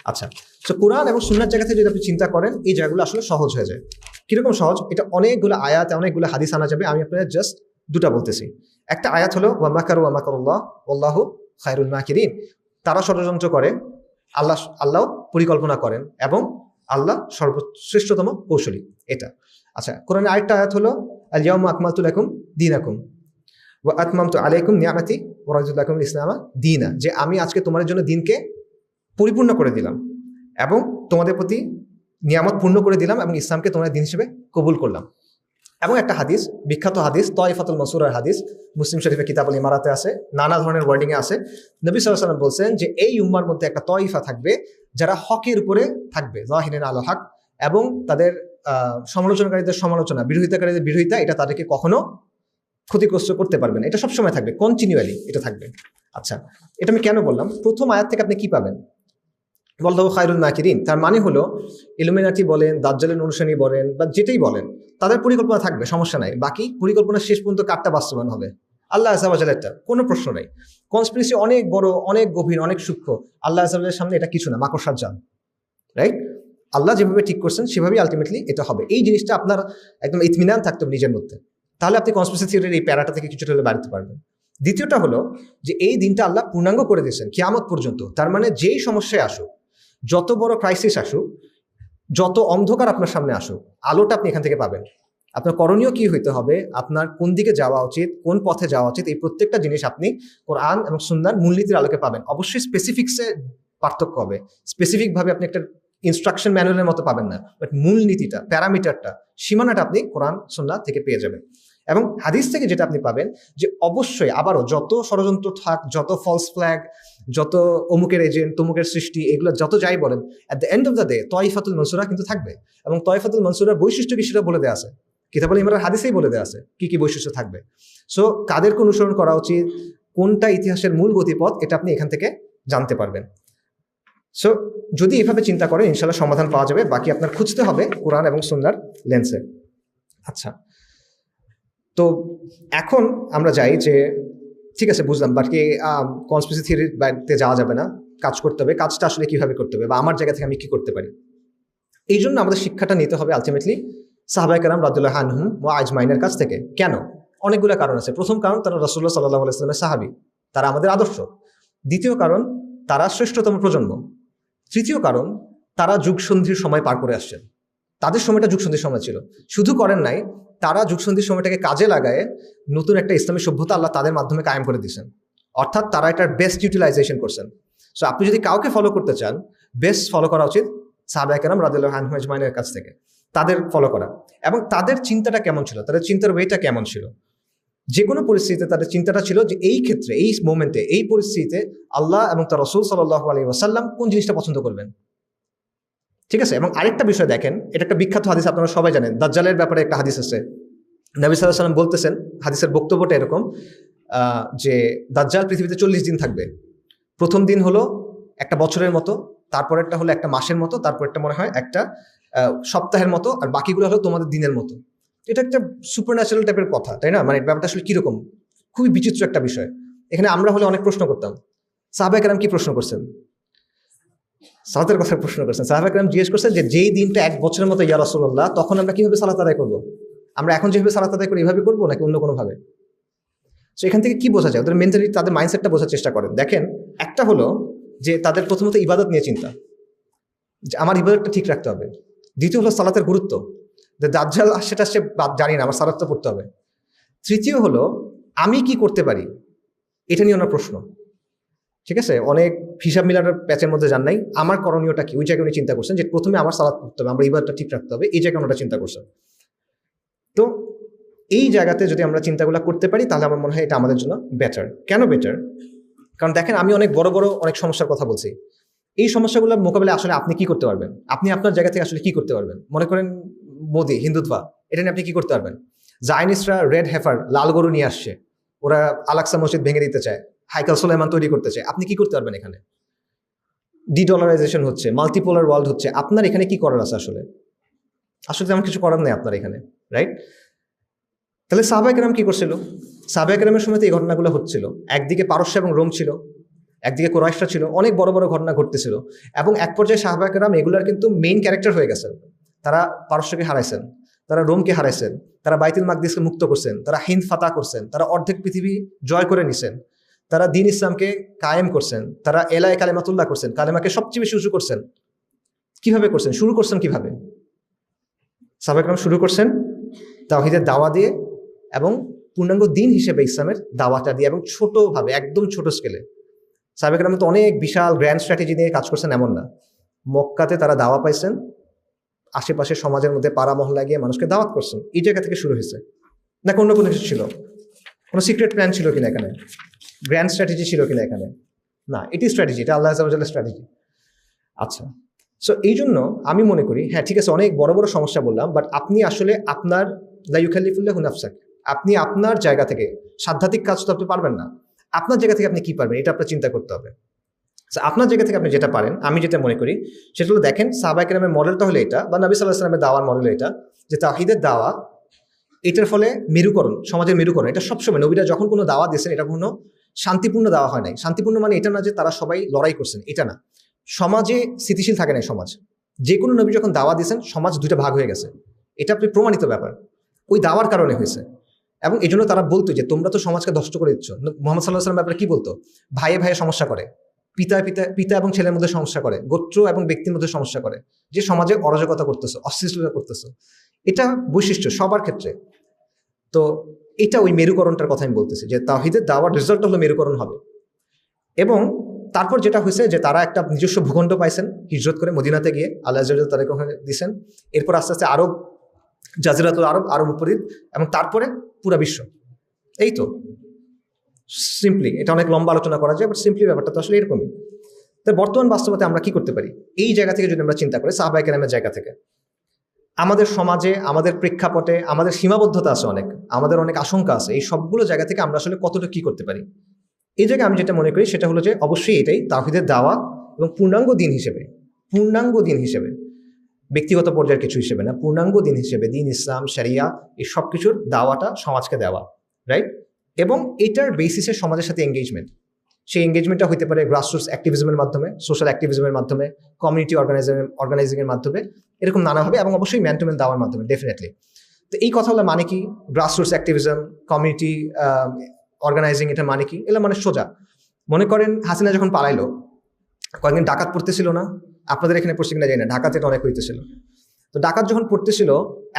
আচ্ছা, তো কোরআন এবং সুন্নাহর জায়গা থেকে যদি আপনি চিন্তা করেন, এই জায়গাগুলো আসলে সহজ হয়ে যায়। কিরকম সহজ? এটা অনেকগুলো আয়াত, অনেকগুলো হাদিস আনা যাবে। আমি আপনাদের জাস্ট দুটা বলতেছি। একটা আয়াত হলো ওয়া মাকারু ওয়া মাকারুল্লাহ ওয়াল্লাহু খায়রুল মাকিরিন। তারা ষড়যন্ত্র করে, আল্লাহ পরিকল্পনা করেন, এবং আল্লাহ সর্বশ্রেষ্ঠতম কৌশলী। এটা আচ্ছা। কোরআনের আরেকটা আয়াত হলো আল ইয়াউমা আকমালতু লাকুম দীনাকুম ওয়া আতমামতু আলাইকুম নিআমাতি ওয়া রাদিতু লাকুমুল ইসলামা দীনা। যে আমি আজকে তোমাদের জন্য দিনকে পরিপূর্ণ করে দিলাম এবং তোমাদের প্রতি নিয়ামত পূর্ণ করে দিলাম, এবং ইসলামকে তোমাদের দিন হিসেবে কবুল করলাম। এবং একটা হাদিস, বিখ্যাত হাদিস, তয়ফাতুল মানসুরার হাদিস, মুসলিম শরীফের কিতাবুল ইমারাতে আছে, নানা ধরনের ওয়ার্ডিংয়ে আছে। নবী সাল্লাল্লাহু আলাইহি ওয়াসাল্লাম বলছেন যে এই উম্মার মধ্যে একটা তয়ফা থাকবে যারা হকের উপরে থাকবে, যাহিরিন আলা হক, এবং তাদের সমালোচনাকারীদের সমালোচনা, বিরোধিতাকারীদের বিরোধিতা, এটা তাদেরকে কখনো ক্ষতিগ্রস্ত করতে পারবে না। এটা সবসময় থাকবে, কন্টিনিউয়ালি এটা থাকবে। আচ্ছা, এটা আমি কেন বললাম? প্রথম আয়াত থেকে আপনি কি পাবেন? ওয়াল্লাহু খায়রুল মাকিরিন, তার মানে হলো ইলুমিনাটি বলেন, দাজ্জালের অনুসারী বলেন, বা যেটাই বলেন, তাদের পরিকল্পনা থাকবে, সমস্যা নাই। বাকি পরিকল্পনা শেষ পর্যন্ত কারটা বাস্তবায়ন হবে? আল্লাহ আযজা ওয়া জাল্লারটা, কোনো প্রশ্ন নাই। কনস্পিরেসি অনেক বড়, অনেক গভীর, অনেক সূক্ষ্ম। আল্লাহ আযজা ওয়া জাল্লার সামনে এটা কিছু না, মাকড়সার জাল, রাইট? আল্লাহ যেভাবে ঠিক করছেন সেভাবেই আলটিমেটলি এটা হবে। এই জিনিসটা আপনার একদম ইতমিনান থাকতে হবে নিজের মধ্যে, তাহলে আপনি কনস্পিরেসি থিওরির এই প্যারাটা থেকে কিছুটা হলে বাড়তে পারবেন। দ্বিতীয়টা হলো যে এই দিনটা আল্লাহ পূর্ণাঙ্গ করে দিয়েছেন কিয়ামত পর্যন্ত। তার মানে যেই সমস্যায় আসুক, যত বড় ক্রাইসিস আসুক, যত অন্ধকার আপনার সামনে আসুক, আলোটা আপনি এখান থেকে পাবেন। আপনার করণীয় কি হইতে হবে, আপনার কোন দিকে যাওয়া উচিত, কোন পথে যাওয়া উচিত, এই প্রত্যেকটা জিনিস আপনি কোরআন এবং সুন্নাহর মূলনীতির আলোকে পাবেন। অবশ্যই স্পেসিফিক্সে পার্থক্য হবে, স্পেসিফিকভাবে আপনি একটা ইনস্ট্রাকশন ম্যানুয়ালের মতো পাবেন না, বাট মূলনীতিটা, প্যারামিটারটা, সীমানাটা আপনি কোরআন সুন্নাহ থেকে পেয়ে যাবেন। এবং হাদিস থেকে যেটা আপনি পাবেন যে অবশ্যই আবারও যত ষড়যন্ত্র থাক, যত ফলস ফ্ল্যাগ, যত অমুকের এজেন্ট, তমুকের সৃষ্টি, এগুলো যত যাই বলেন, at the end of the day Toyfatul Mansura কিন্তু থাকবে। এবং তয়ফাতুল মানসুরার বৈশিষ্ট্য কি সেটা বলে দেওয়া আছে, কিতাবুল ইমারার হাদিসেই বলে দেওয়া আছে কি কি বৈশিষ্ট্য থাকবে। সো কাদেরকে অনুসরণ করা উচিত, কোনটা ইতিহাসের মূল গতিপথ, এটা আপনি এখান থেকে জানতে পারবেন। সো যদি এভাবে চিন্তা করেন, ইনশাল্লাহ সমাধান পাওয়া যাবে। বাকি আপনার খুঁজতে হবে কোরআন এবং সুন্নাহর লেন্সে। আচ্ছা, তো এখন আমরা যাই যে ঠিক আছে, বুঝলাম, বাকি কনস্পিরেসি থিওরির বাড়িতে যাওয়া যাবে না, কাজ করতে হবে। কাজটা আসলে কিভাবে করতে হবে, বা আমার জায়গা থেকে আমি কি করতে পারি? এই জন্য আমাদের শিক্ষাটা নিতে হবে আলটিমেটলি সাহাবায়ে কেরাম রাদিয়াল্লাহু আনহুম ওয়া আজমাইনের কাছ থেকে। কেন? অনেকগুলো কারণ আছে। প্রথম কারণ, তারা রাসূলুল্লাহ সাল্লাল্লাহু আলাইহি ওয়াসাল্লামের সাহাবী, তারা আমাদের আদর্শ। দ্বিতীয় কারণ, তারা শ্রেষ্ঠতম প্রজন্ম। তৃতীয় কারণ, তারা যুগসন্ধির সময় পার করে আসছেন, তাদের সময়টা যুগসন্ধির সময় ছিল। শুধু করেন নাই, তারা যুগসন্ধির সময়টাকে কাজে লাগায় নতুন একটা ইসলামী সভ্যতা আল্লাহ তাদের মাধ্যমে কায়েম করে দিয়েছেন। অর্থাৎ তারা এটার বেস্ট ইউটিলাইজেশন করছেন। সো আপনি যদি কাউকে ফলো করতে চান, বেস্ট ফলো করা উচিত সাহাবায়ে কেরাম রাদিয়াল্লাহু আনহুম আজমাইনের কাছ থেকে, তাদের ফলো করা। এবং তাদের চিন্তাটা কেমন ছিল, তাদের চিন্তার ওয়েটা কেমন ছিল, যে কোনো পরিস্থিতিতে তাদের চিন্তাটা ছিল যে এই ক্ষেত্রে, এই মোমেন্টে, এই পরিস্থিতিতে আল্লাহ এবং তার রাসূল সাল্লাল্লাহু আলাইহি ওয়াসাল্লাম কোন জিনিসটা পছন্দ করবেন। ঠিক আছে? এবং আরেকটা বিষয় দেখেন, এটা একটা বিখ্যাত হাদিস, আপনারা সবাই জানেন, দাজ্জালের ব্যাপারে একটা হাদিস আছে। নবী সাল্লাল্লাহু আলাইহি ওয়াসাল্লাম বলতেছেন, হাদিসের বক্তব্যটা এরকম যে দাজ্জাল পৃথিবীতে 40 দিন থাকবে। প্রথম দিন হলো একটা বছরের মতো, তারপরেরটা হলো একটা মাসের মতো, তারপরেরটা মনে হয় একটা সপ্তাহের মতো, আর বাকিগুলো হলো তোমাদের দিনের মতো। এটা একটা সুপার ন্যাচারাল টাইপের কথা, তাই না? মানে ব্যাপারটা আসলে কিরকম, খুবই বিচিত্র একটা বিষয়। এখানে আমরা হলে অনেক প্রশ্ন করতাম। সাহাবায়ে কেরাম কি প্রশ্ন করছেন? সালাতের কথা প্রশ্ন করছেন। সাহাবায়ে কেরাম জিজ্ঞেস করছেন যে যেই দিনটা এক বছরের মতো ইয়া রাসূলুল্লাহ, তখন আমরা কিভাবে সালাত আদায় করবো? আমরা এখন যেভাবে সালাত আদায় করি এভাবে করবো, নাকি অন্য কোনোভাবে? সো এখান থেকে কি বোঝা যায়, ওদের মেন্টালিটি, তাদের মাইন্ডসেটটা বোঝার চেষ্টা করেন। দেখেন, একটা হলো যে তাদের প্রথমত ইবাদত নিয়ে চিন্তা, যে আমার ইবাদতটা ঠিক রাখতে হবে। দ্বিতীয় হলো সালাতের গুরুত্ব, দাজ্জাল সেটা সে জানি না, আমার সালাত তো পড়তে হবে। তৃতীয় হলো আমি কি করতে পারি, এটা নিয়ে ওনার প্রশ্ন। ঠিক আছে, অনেক হিসাব মিলানোর প্যাচের মধ্যে যান নাই, আমার করণীয়টা কি ওই জায়গায় উনি চিন্তা করছেন, যে প্রথমে আমার সালাত পড়তে হবে, আমার ইবাদতটা ঠিক রাখতে হবে, এই জায়গায় ওনারা চিন্তা করছেন। তো এই জায়গাতে যদি আমরা চিন্তাগুলো করতে পারি তাহলে আমার মনে হয় এটা আমাদের জন্য বেটার। কেন বেটার? কারণ দেখেন, আমি অনেক বড় বড় অনেক সমস্যার কথা বলছি। এই সমস্যাগুলোর মোকাবিলায় আসলে আপনি কি করতে পারবেন, আপনি আপনার জায়গা থেকে আসলে কি করতে পারবেন? মনে করেন মোদি, হিন্দুত্ব, এটা নিয়ে আপনি কি করতে পারবেন? জায়নিস্টরা রেড হেফার, লাল গরু নিয়ে আসছে, ওরা আলাক্সা মসজিদ ভেঙে দিতে চায়, হাইকাল সুলাইমান তৈরি করতে চায়, আপনি কি করতে পারবেন? এখানে ডিডলারাইজেশন হচ্ছে, মাল্টিপোলার ওয়ার্ল্ড হচ্ছে, আপনার এখানে কি করার আছে? আসলে তেমন কিছু করার নেই আপনার এখানে, রাইট? তাহলে সাহাবায়ে কেরাম কি করছিল? সাহাবায়ে কেরামের সময় তো এই ঘটনাগুলো হচ্ছিল। একদিকে পারস্য এবং রোম ছিল, একদিকে কুরাইশরা ছিল, অনেক বড় বড় ঘটনা ঘটতেছিল, এবং এক পর্যায়ে সাহাবায়ে কেরাম এগুলার কিন্তু মেইন ক্যারেক্টার হয়ে গেছেন। তারা পারস্যকে হারাইছেন, তারা রোমকে হারাইছেন, তারা বাইতুল মাকদিসকে মুক্ত করছেন, তারা হিন্দ ফাতা করছেন, তারা অর্ধেক পৃথিবী জয় করে নিছেন, তারা দ্বীন ইসলামকে কায়েম করছেন, তারা এলায়ে কালেমাতুল্লাহ করছেন, কালেমাকে সবচেয়ে বেশি উঁচু করছেন। কিভাবে করছেন? শুরু করছেন কিভাবে? সাহাবায়ে কেরাম শুরু করছেন তাওহীদের দাওয়া দিয়ে, এবং পূর্ণাঙ্গ দিন হিসেবে ইসলামের দাওয়াটা দিয়ে, এবং ছোটভাবে, একদম ছোট স্কেলে। সাহাবায়ে কেরাম তো অনেক বিশাল গ্র্যান্ড স্ট্র্যাটেজি নিয়ে কাজ করছেন এমন না। মক্কাতে তারা দাওয়া পাইছেন, আশেপাশের সমাজের মধ্যে পাড়া মহল্লা গিয়ে মানুষকে দাওয়াত করছেন, এই জায়গা থেকে শুরু হয়েছে। নাকি অন্য কোনো কিছু ছিল? কোনো সিক্রেট প্ল্যান ছিল কিনা এখানে? গ্র্যান্ড স্ট্র্যাটেজি ছিল কিনা এখানে? না, এটি স্ট্র্যাটেজি, এটা আল্লাহ আযজা ওয়া জাল্লার স্ট্র্যাটেজি। আচ্ছা, সো এই জন্য আমি মনে করি, হ্যাঁ ঠিক আছে, অনেক বড় বড় সমস্যা বললাম, বাট আপনি আসলে আপনার লা ইউকাল্লিফুল্লাহু নাফসাক, আপনি আপনার জায়গা থেকে সাধ্যাত্মিক কাজ তো আপনি পারবেন না। আপনার জায়গা থেকে আপনি কি পারবেন, এটা আপনার চিন্তা করতে হবে। আপনার জায়গা থেকে আপনি যেটা পারেন, আমি যেটা মনে করি সেটা হলো, দেখেন সাহাবায়ে কেরামের মডেলটা হলো এটা, বা নবী সাল্লাল্লাহু আলাইহি ওয়াসাল্লামের দাওয়ার মডেল এটা, যে তাওহীদের দাওয়া, এটার ফলে মেরুকরণ, সমাজের মেরুকরণ। এটা সবসময় নবীরা যখন কোনো দাওয়া দিয়েছেন, এটা কোনো শান্তিপূর্ণ দাওয়া হয় নাই। শান্তিপূর্ণ মানে এটা না যে তারা সবাই লড়াই করছেন, এটা না। সমাজে স্থিতিশীল থাকে নাই সমাজ। যে কোনো নবী যখন দাওয়া দিয়েছেন, সমাজ দুইটা ভাগ হয়ে গেছে, এটা আপনি প্রমাণিত ব্যাপার, ওই দাওয়ার কারণে হয়েছে। এবং এই জন্য তারা বলতো যে তোমরা তো সমাজকে নষ্ট করে দিচ্ছ। মুহাম্মদ সাল্লাল্লাহু আলাইহি ওয়াসাল্লাম ব্যাপারে কি বলতো? ভাইয়ে ভাইয়ে সমস্যা করে, পিতা এবং ছেলের মধ্যে সমস্যা করে, গোত্র এবং ব্যক্তির মধ্যে সমস্যা করে, যে সমাজে অরাজকতা করতেছো, অশ্লীলতা করতেছো। এটা বৈশিষ্ট্য সবার ক্ষেত্রে। তো এটা ওই মেরুকরণটার কথা আমি বলতেছি, যে তাওহীদের দাওয়ার রেজাল্ট হলো মেরুকরণ হবে। এবং তারপর যেটা হয়েছে, যে তারা একটা নিজস্ব ভূখণ্ড পাইছেন হিজরত করে মদিনাতে গিয়ে, আল্লাহ আযজা তাদেরকে ওখানে দিয়েছেন। এরপর আস্তে আস্তে আরব, জাজিরাতুল আরব, আরব উপদ্বীপ, এবং তারপরে পুরা বিশ্ব। এই তো সিম্পলি, এটা অনেক লম্বা আলোচনা করা যায়, বাট সিম্পলি ব্যাপারটা তো আসলে এরকমই। তো বর্তমান বাস্তবতা আমরা কি করতে পারি এই জায়গা থেকে, যদি আমরা চিন্তা করি সাহাবায়ে কেরামের জায়গা থেকে, আমাদের সমাজে, আমাদের প্রেক্ষাপটে আমাদের সীমাবদ্ধতা আছে অনেক, আমাদের অনেক আশঙ্কা আছে, এই সবগুলো জায়গা থেকে আমরা আসলে কতটা কি করতে পারি। এই জায়গায় আমি যেটা মনে করি সেটা হলো যে অবশ্যই এটাই তাওহীদের দাওয়া, এবং পূর্ণাঙ্গ দিন হিসেবে, ব্যক্তিগত পর্যায়ের কিছু হিসেবে না, পূর্ণাঙ্গ দিন হিসেবে, দিন ইসলাম, শরিয়া, এই সব কিছুর দাওয়াটা সমাজকে দেওয়া, রাইট? এবং এটার বেসিসে সমাজের সাথে এঙ্গেজমেন্ট। সেই এঙ্গেজমেন্টটা হতে পারে গ্রাসরুটস অ্যাক্টিভিজমের মাধ্যমে, সোশ্যাল অ্যাক্টিভিজমের মাধ্যমে, কমিউনিটি অর্গানাইজিংয়ের মাধ্যমে, এরকম নানাভাবে, এবং অবশ্যই ম্যান টু ম্যান দাওয়ার মাধ্যমে, ডেফিনেটলি। তো এই কথা হলো মানে কি, গ্রাসরুটস অ্যাক্টিভিজম, কমিউনিটি অর্গানাইজিং, এটা মানে কি? এগুলো মানে সোজা, মনে করেন হাসিনা যখন পালাইলো, কয়েকদিন ডাকাত পড়তেছিল না? আপনাদের এখানে পড়ছে কিনা জানি না, ঢাকাতে এটা অনেক হইতেছিল। তো ডাকাত যখন পড়তেছিল,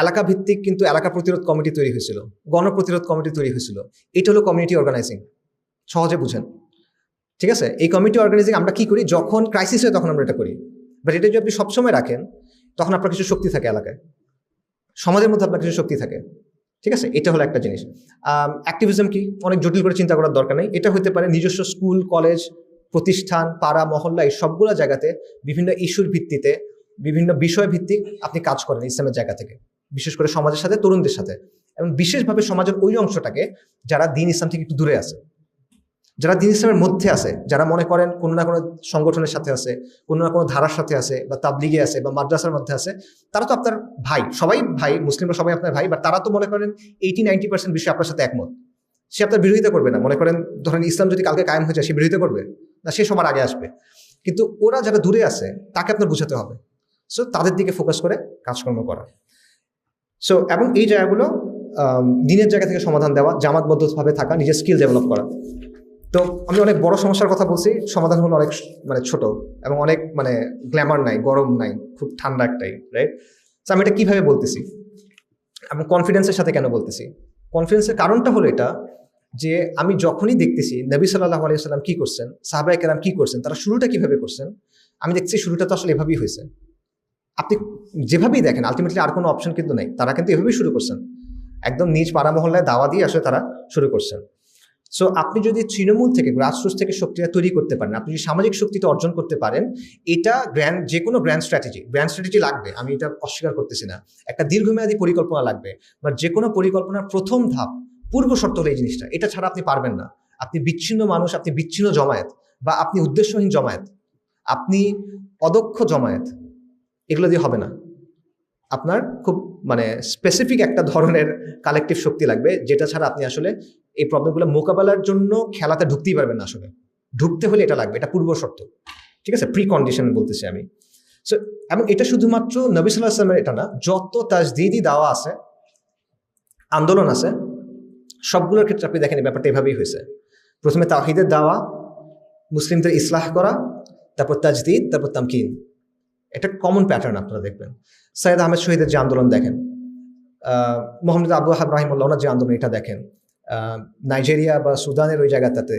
এলাকা ভিত্তিক কিন্তু এলাকা প্রতিরোধ কমিটি তৈরি হয়েছিল, গণপ্রতিরোধ কমিটি তৈরি হয়েছিল। এটা হলো কমিউনিটি অর্গানাইজিং, সহজে বুঝেন, ঠিক আছে? এই কমিউনিটি অর্গানাইজিং আমরা কি করি? যখন ক্রাইসিস হয় তখন আমরা এটা করি, বাট এটা যদি আপনি সবসময় রাখেন, তখন আপনার কিছু শক্তি থাকে এলাকায়, সমাজের মধ্যে আপনার কিছু শক্তি থাকে, ঠিক আছে? এটা হলো একটা জিনিস। অ্যাক্টিভিজম কি? অনেক জটিল করে চিন্তা করার দরকার নেই। এটা হতে পারে নিজস্ব স্কুল, কলেজ, প্রতিষ্ঠান, পাড়া, মহল্লা, এই সবগুলো জায়গাতে বিভিন্ন ইস্যুর ভিত্তিতে, বিভিন্ন বিষয় ভিত্তিক আপনি কাজ করেন ইসলামের জায়গা থেকে, বিশেষ করে সমাজের সাথে, তরুণদের সাথে, এবং বিশেষভাবে সমাজের ওই অংশটাকে যারা দিন ইসলাম থেকে একটু দূরে আছে, যারা দিন ইসলামের মধ্যে আছে, যারা মনে করেন কোনো না কোনো সংগঠনের সাথে আছে, কোনো না কোনো ধারার সাথে আছে, বা তাবলিগে আছে, বা মাদ্রাসার মধ্যে আছে, তারা তো আপনার ভাই, সবাই ভাই, মুসলিমরা সবাই আপনার ভাই, বা তারা তো মনে করেন 80-90% বিষয়ে আপনার সাথে একমত। সে আপনার বিরোধিতা করবে না। মনে করেন ধরেন ইসলাম যদি কালকে কায়েম হয়ে যায়, সে বিরোধিতা করবে না, সে সবার আগে আসবে। কিন্তু ওরা যারা দূরে আছে তাকে আপনার বুঝাতে হবে। সো তাদের দিকে ফোকাস করে কাজকর্ম করা। সো এবং এই জায়গাগুলো দিনের জায়গা থেকে সমাধান দেওয়া, জামাতবদ্ধভাবে থাকা, নিজের স্কিল ডেভেলপ করা। তো আমি অনেক বড় সমস্যার কথা বলছি, সমাধান হলো অনেক ছোট, এবং অনেক গ্ল্যামার নাই, গরম নাই, খুব ঠান্ডা একটাই, রাইট? তো আমি এটা কিভাবে বলতেছি? এবং কনফিডেন্সের সাথে কেন বলতেছি, কনফিডেন্সের কারণটা হলো এটা যে আমি যখনই দেখতেছি নবী সাল্লাল্লাহু আলাইহি ওয়াসাল্লাম কি করছেন, সাহাবায়ে কেরাম কি করছেন, তারা শুরুটা কিভাবে করছেন, আমি দেখছি শুরুটা তো আসলে এভাবেই হয়েছে। আপনি যেভাবেই দেখেন আলটিমেটলি আর কোনো অপশন কিন্তু নাই, তারা কিন্তু এভাবেই শুরু করছেন, একদম নিজ পাড়া মহল্লায় দাওয়া দিয়ে আসলে তারা শুরু করছেন। সো আপনি যদি তৃণমূল থেকে গ্রাসরুটস থেকে শক্তিটা তৈরি করতে পারেন, আপনি যদি সামাজিক শক্তিটা অর্জন করতে পারেন, এটা যে কোনো গ্র্যান্ড স্ট্র্যাটেজি লাগবে, আমি এটা অস্বীকার করতেছি না। একটা দীর্ঘমেয়াদী পরিকল্পনা লাগবে, বা যে কোনো পরিকল্পনার প্রথম ধাপ পূর্ব শর্ত হলো এই জিনিসটা, এটা ছাড়া আপনি পারবেন না। আপনি বিচ্ছিন্ন মানুষ, আপনি বিচ্ছিন্ন জমায়েত, বা আপনি উদ্দেশ্যহীন জমায়েত, আপনি অদক্ষ জমায়েত, এগুলো দিয়ে হবে না। আপনার খুব স্পেসিফিক একটা ধরনের কালেকটিভ শক্তি লাগবে, যেটা ছাড়া আপনি আসলে এই প্রবলেমগুলো মোকাবেলার জন্য খেলাতে ঢুকতেই পারবেন না। আসলে ঢুকতে হলে এটা লাগবে, এটা পূর্ব শর্ত, ঠিক আছে, প্রি কন্ডিশন বলতেছি আমি। সো এবং এটা শুধুমাত্র নবী সাল্লাল্লাহু আলাইহি ওয়াসাল্লামের এটা না, যত তাজদীদি দাওয়া আছে, আন্দোলন আছে, সবগুলোর ক্ষেত্রে আপনি দেখেন ব্যাপারটা এভাবেই হয়েছে। প্রথমে তাওহীদের দাওয়া, মুসলিমদের ইসলাহ করা, তারপর তাজদীদ, তারপর তামকিন। এটা কমন প্যাটার্ন আপনারা দেখবেন। সৈয়দ আহমেদ শহীদের যে আন্দোলন দেখেন, মোহাম্মদ আবু ওয়াহাব রাহিমাহুল্লাহ ওনার যে আন্দোলন এটা দেখেন, নাইজেরিয়া বা সুদানের ওই জায়গাটাতে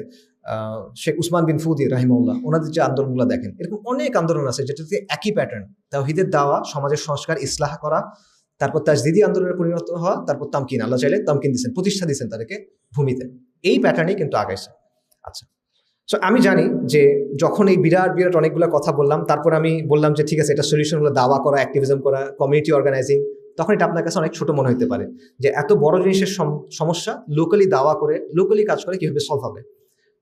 শেখ উসমান বিন ফুদি রাহিমাহুল্লাহ ওনাদের যে আন্দোলনগুলো দেখেন, এরকম অনেক আন্দোলন আছে যেটাতে একই প্যাটার্ন, তাওহীদের দাওয়া, সমাজের সংস্কার, ইসলাহ করা, তারপর তাজদীদি আন্দোলনে পরিণত হওয়া, তারপর তামকিন, আল্লাহ চাইলে তামকিন দিচ্ছেন, প্রতিষ্ঠা দিচ্ছেন তাদেরকে ভূমিতে। এই প্যাটার্নেই কিন্তু আগাইছে। আচ্ছা, সো আমি জানি যে যখন এই বিরাট বিরাট অনেকগুলো কথা বললাম, তারপর আমি বললাম যে ঠিক আছে, এটা সলিউশন হলো দাওয়া করা, অ্যাক্টিভিজম করা, কমিউনিটি অর্গানাইজিং, তখন এটা আপনার কাছে অনেক ছোট মনে হতে পারে যে এত বড় জিনিসের সমস্যা লোকালি দাওয়া করে, লোকালি কাজ করে কিভাবে সলভ হবে।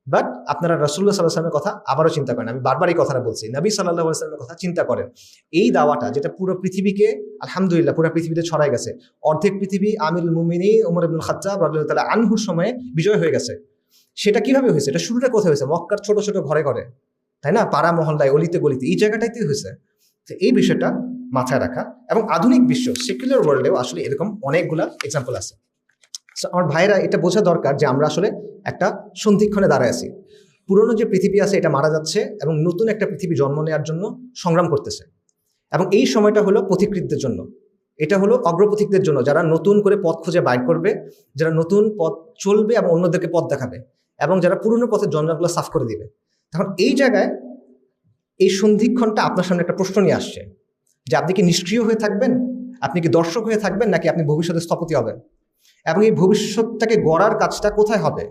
বাট আপনারা রাসূলুল্লাহ সাল্লাল্লাহু আলাইহি ওয়াসাল্লামের কথা আবারও চিন্তা করেন, আমি বারবার এই কথাটা বলছি, নবী সাল্লাল্লাহু আলাইহি ওয়াসাল্লামের কথা চিন্তা করেন। এই দাওয়াটা যেটা পুরো পৃথিবীকে, আলহামদুলিল্লাহ পুরো পৃথিবীতে ছড়াই গেছে, অর্ধেক পৃথিবী আমিরুল মুমিনিন ওমর ইবনুল খাত্তাব রাদিয়াল্লাহু তাআলা আনহুর সময়ে বিজয় হয়ে গেছে। সেটা কিভাবে হয়েছে? এটা শুরুটা কোথায় হয়েছে? মক্কার ছোট ছোট ঘরে ঘরে, তাই না, পাড়া মহল্লায়, অলিতে গলিতে, এই জায়গাটাইতে হয়েছে। তো এই বিষয়টা মাথায় রাখা, এবং আধুনিক বিশ্ব, সেকুলার ওয়ার্ল্ডেও আসলে এরকম অনেকগুলা এক্সাম্পল আছে। সো আমার ভাইরা এটা বোঝা দরকার যে আমরা আসলে একটা সন্ধিক্ষণে দাঁড়ায় আছি। পুরনো যে পৃথিবী আছে এটা মারা যাচ্ছে, এবং নতুন একটা পৃথিবী জন্ম নেওয়ার জন্য সংগ্রাম করতেছে। এবং এই সময়টা হলো পথিকৃতদের জন্য, এটা হলো অগ্রপথিকদের জন্য, যারা নতুন করে পথ খুঁজে বাইর করবে, যারা নতুন পথ চলবে এবং অন্যদেরকে পথ দেখাবে, এবং যারা পুরনো পথের জঞ্জালগুলো সাফ করে দিবে। তখন এই জায়গায় এই সন্ধিক্ষণটা আপনার সামনে একটা প্রশ্ন নিয়ে আসছে যে আপনি কি নিষ্ক্রিয় হয়ে থাকবেন, আপনি কি দর্শক হয়ে থাকবেন, নাকি আপনি ভবিষ্যতে স্থপতি হবেন। এবং এই ভবিষ্যৎটাকে গড়ার কাজটা কোথায় হবে?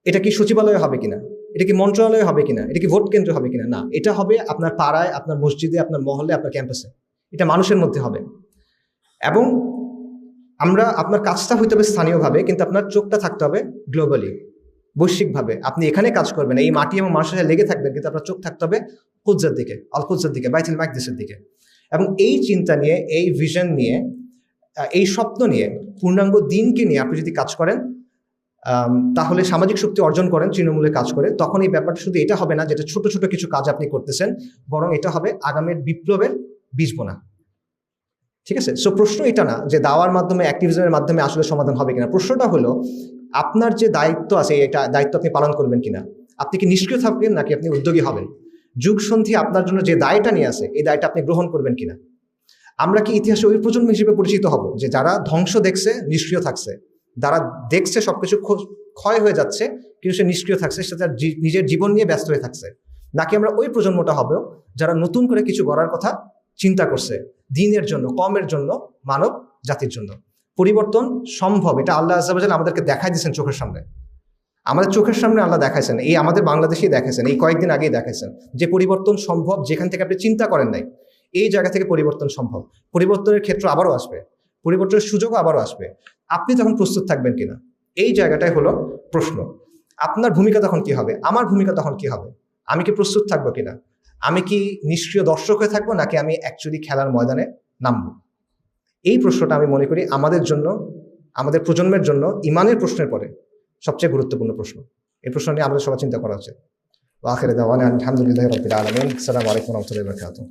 এটা কি সচিবালয়ে হবে কিনা, এটা কি মন্ত্রণালয়ে হবে কিনা, এটা কি ভোট কেন্দ্রে হবে কিনা? না, এটা হবে আপনার পাড়ায়, আপনার মসজিদে, আপনার মহল্লে, আপনার ক্যাম্পাসে, এটা মানুষের মধ্যে হবে। এবং আপনার কাজটা হইতে হবে স্থানীয়ভাবে, কিন্তু আপনার চোখটা থাকতে হবে গ্লোবালি, বৈশ্বিকভাবে। আপনি এখানে কাজ করবেন, এই মাটি এবং মানুষের সাথে লেগে থাকবেন, কিন্তু আপনার চোখ থাকতে হবে কুদসের দিকে, আল কুদসের দিকে, বাইতুল মাকদিসের দিকে। এবং এই চিন্তা নিয়ে, এই ভিশন নিয়ে, এই স্বপ্ন নিয়ে, পূর্ণাঙ্গ দিনকে নিয়ে আপনি যদি কাজ করেন, তাহলে সামাজিক শক্তি অর্জন করেন তৃণমূলে কাজ করে, তখন এই ব্যাপারটা শুধু এটা হবে না যেটা ছোট ছোট কিছু কাজ আপনি করতেছেন, বরং এটা হবে আগামীর বিপ্লবের বীজ বোনা। ঠিক আছে? সো প্রশ্ন এটা না যে দাওয়ার মাধ্যমে, অ্যাক্টিভিজমের মাধ্যমে আসলে সমাধান হবে কিনা। প্রশ্নটা হলো আপনার যে দায়িত্ব আছে, এটা দায়িত্ব আপনি পালন করবেন কিনা। আপনি কি নিষ্ক্রিয় থাকবেন, নাকি আপনি উদ্যোগী হবেন। যুগ সন্ধি আপনার জন্য যে দায়টা নিয়ে আসে, এই দায়টা আপনি গ্রহণ করবেন কিনা। আমরা কি ইতিহাসে ওই প্রজন্ম হিসেবে পরিচিত হব যে যারা ধ্বংস দেখছে, নিষ্ক্রিয় থাকছে, যারা দেখছে সবকিছু ক্ষয় হয়ে যাচ্ছে, কিন্তু সে নিষ্ক্রিয় থাকছে, সে তার নিজের জীবন নিয়ে ব্যস্ত হয়ে থাকছে। নাকি আমরা ওই প্রজন্মটা হবে যারা নতুন করে কিছু গড়ার কথা চিন্তা করছে, দ্বীনের জন্য, কওমের জন্য, মানব জাতির জন্য। পরিবর্তন সম্ভব, এটা আল্লাহ আযজা ওয়া জাল্লা আমাদেরকে দেখাই দিয়েছেন চোখের সামনে। আমাদের চোখের সামনে আল্লাহ দেখাইছেন, এই আমাদের বাংলাদেশেই দেখাইছেন, এই কয়েকদিন আগেই দেখাইছেন যে পরিবর্তন সম্ভব, যেখান থেকে আপনি চিন্তা করেন নাই, এই জায়গা থেকে পরিবর্তন সম্ভব। পরিবর্তনের ক্ষেত্র আবারও আসবে, পরিবর্তনের সুযোগও আবারও আসবে। আপনি তখন প্রস্তুত থাকবেন কিনা, এই জায়গাটাই হলো প্রশ্ন। আপনার ভূমিকা তখন কি হবে, আমার ভূমিকা তখন কি হবে। আমি কি প্রস্তুত থাকবো কিনা, আমি কি নিষ্ক্রিয় দর্শক হয়ে থাকবো, নাকি আমি অ্যাকচুয়ালি খেলার ময়দানে নামবো। এই প্রশ্নটা আমি মনে করি আমাদের জন্য, আমাদের প্রজন্মের জন্য ইমানের প্রশ্নের পরে সবচেয়ে গুরুত্বপূর্ণ প্রশ্ন। এই প্রশ্ন নিয়ে আমাদের সবার চিন্তা করা উচিত। ওয়া আখিরু দাওয়ানা আলহামদুলিল্লাহি রাব্বিল আলামিন। আসসালামু আলাইকুম ওয়া রাহমাতুল্লাহি ওয়া বারাকাতুহু।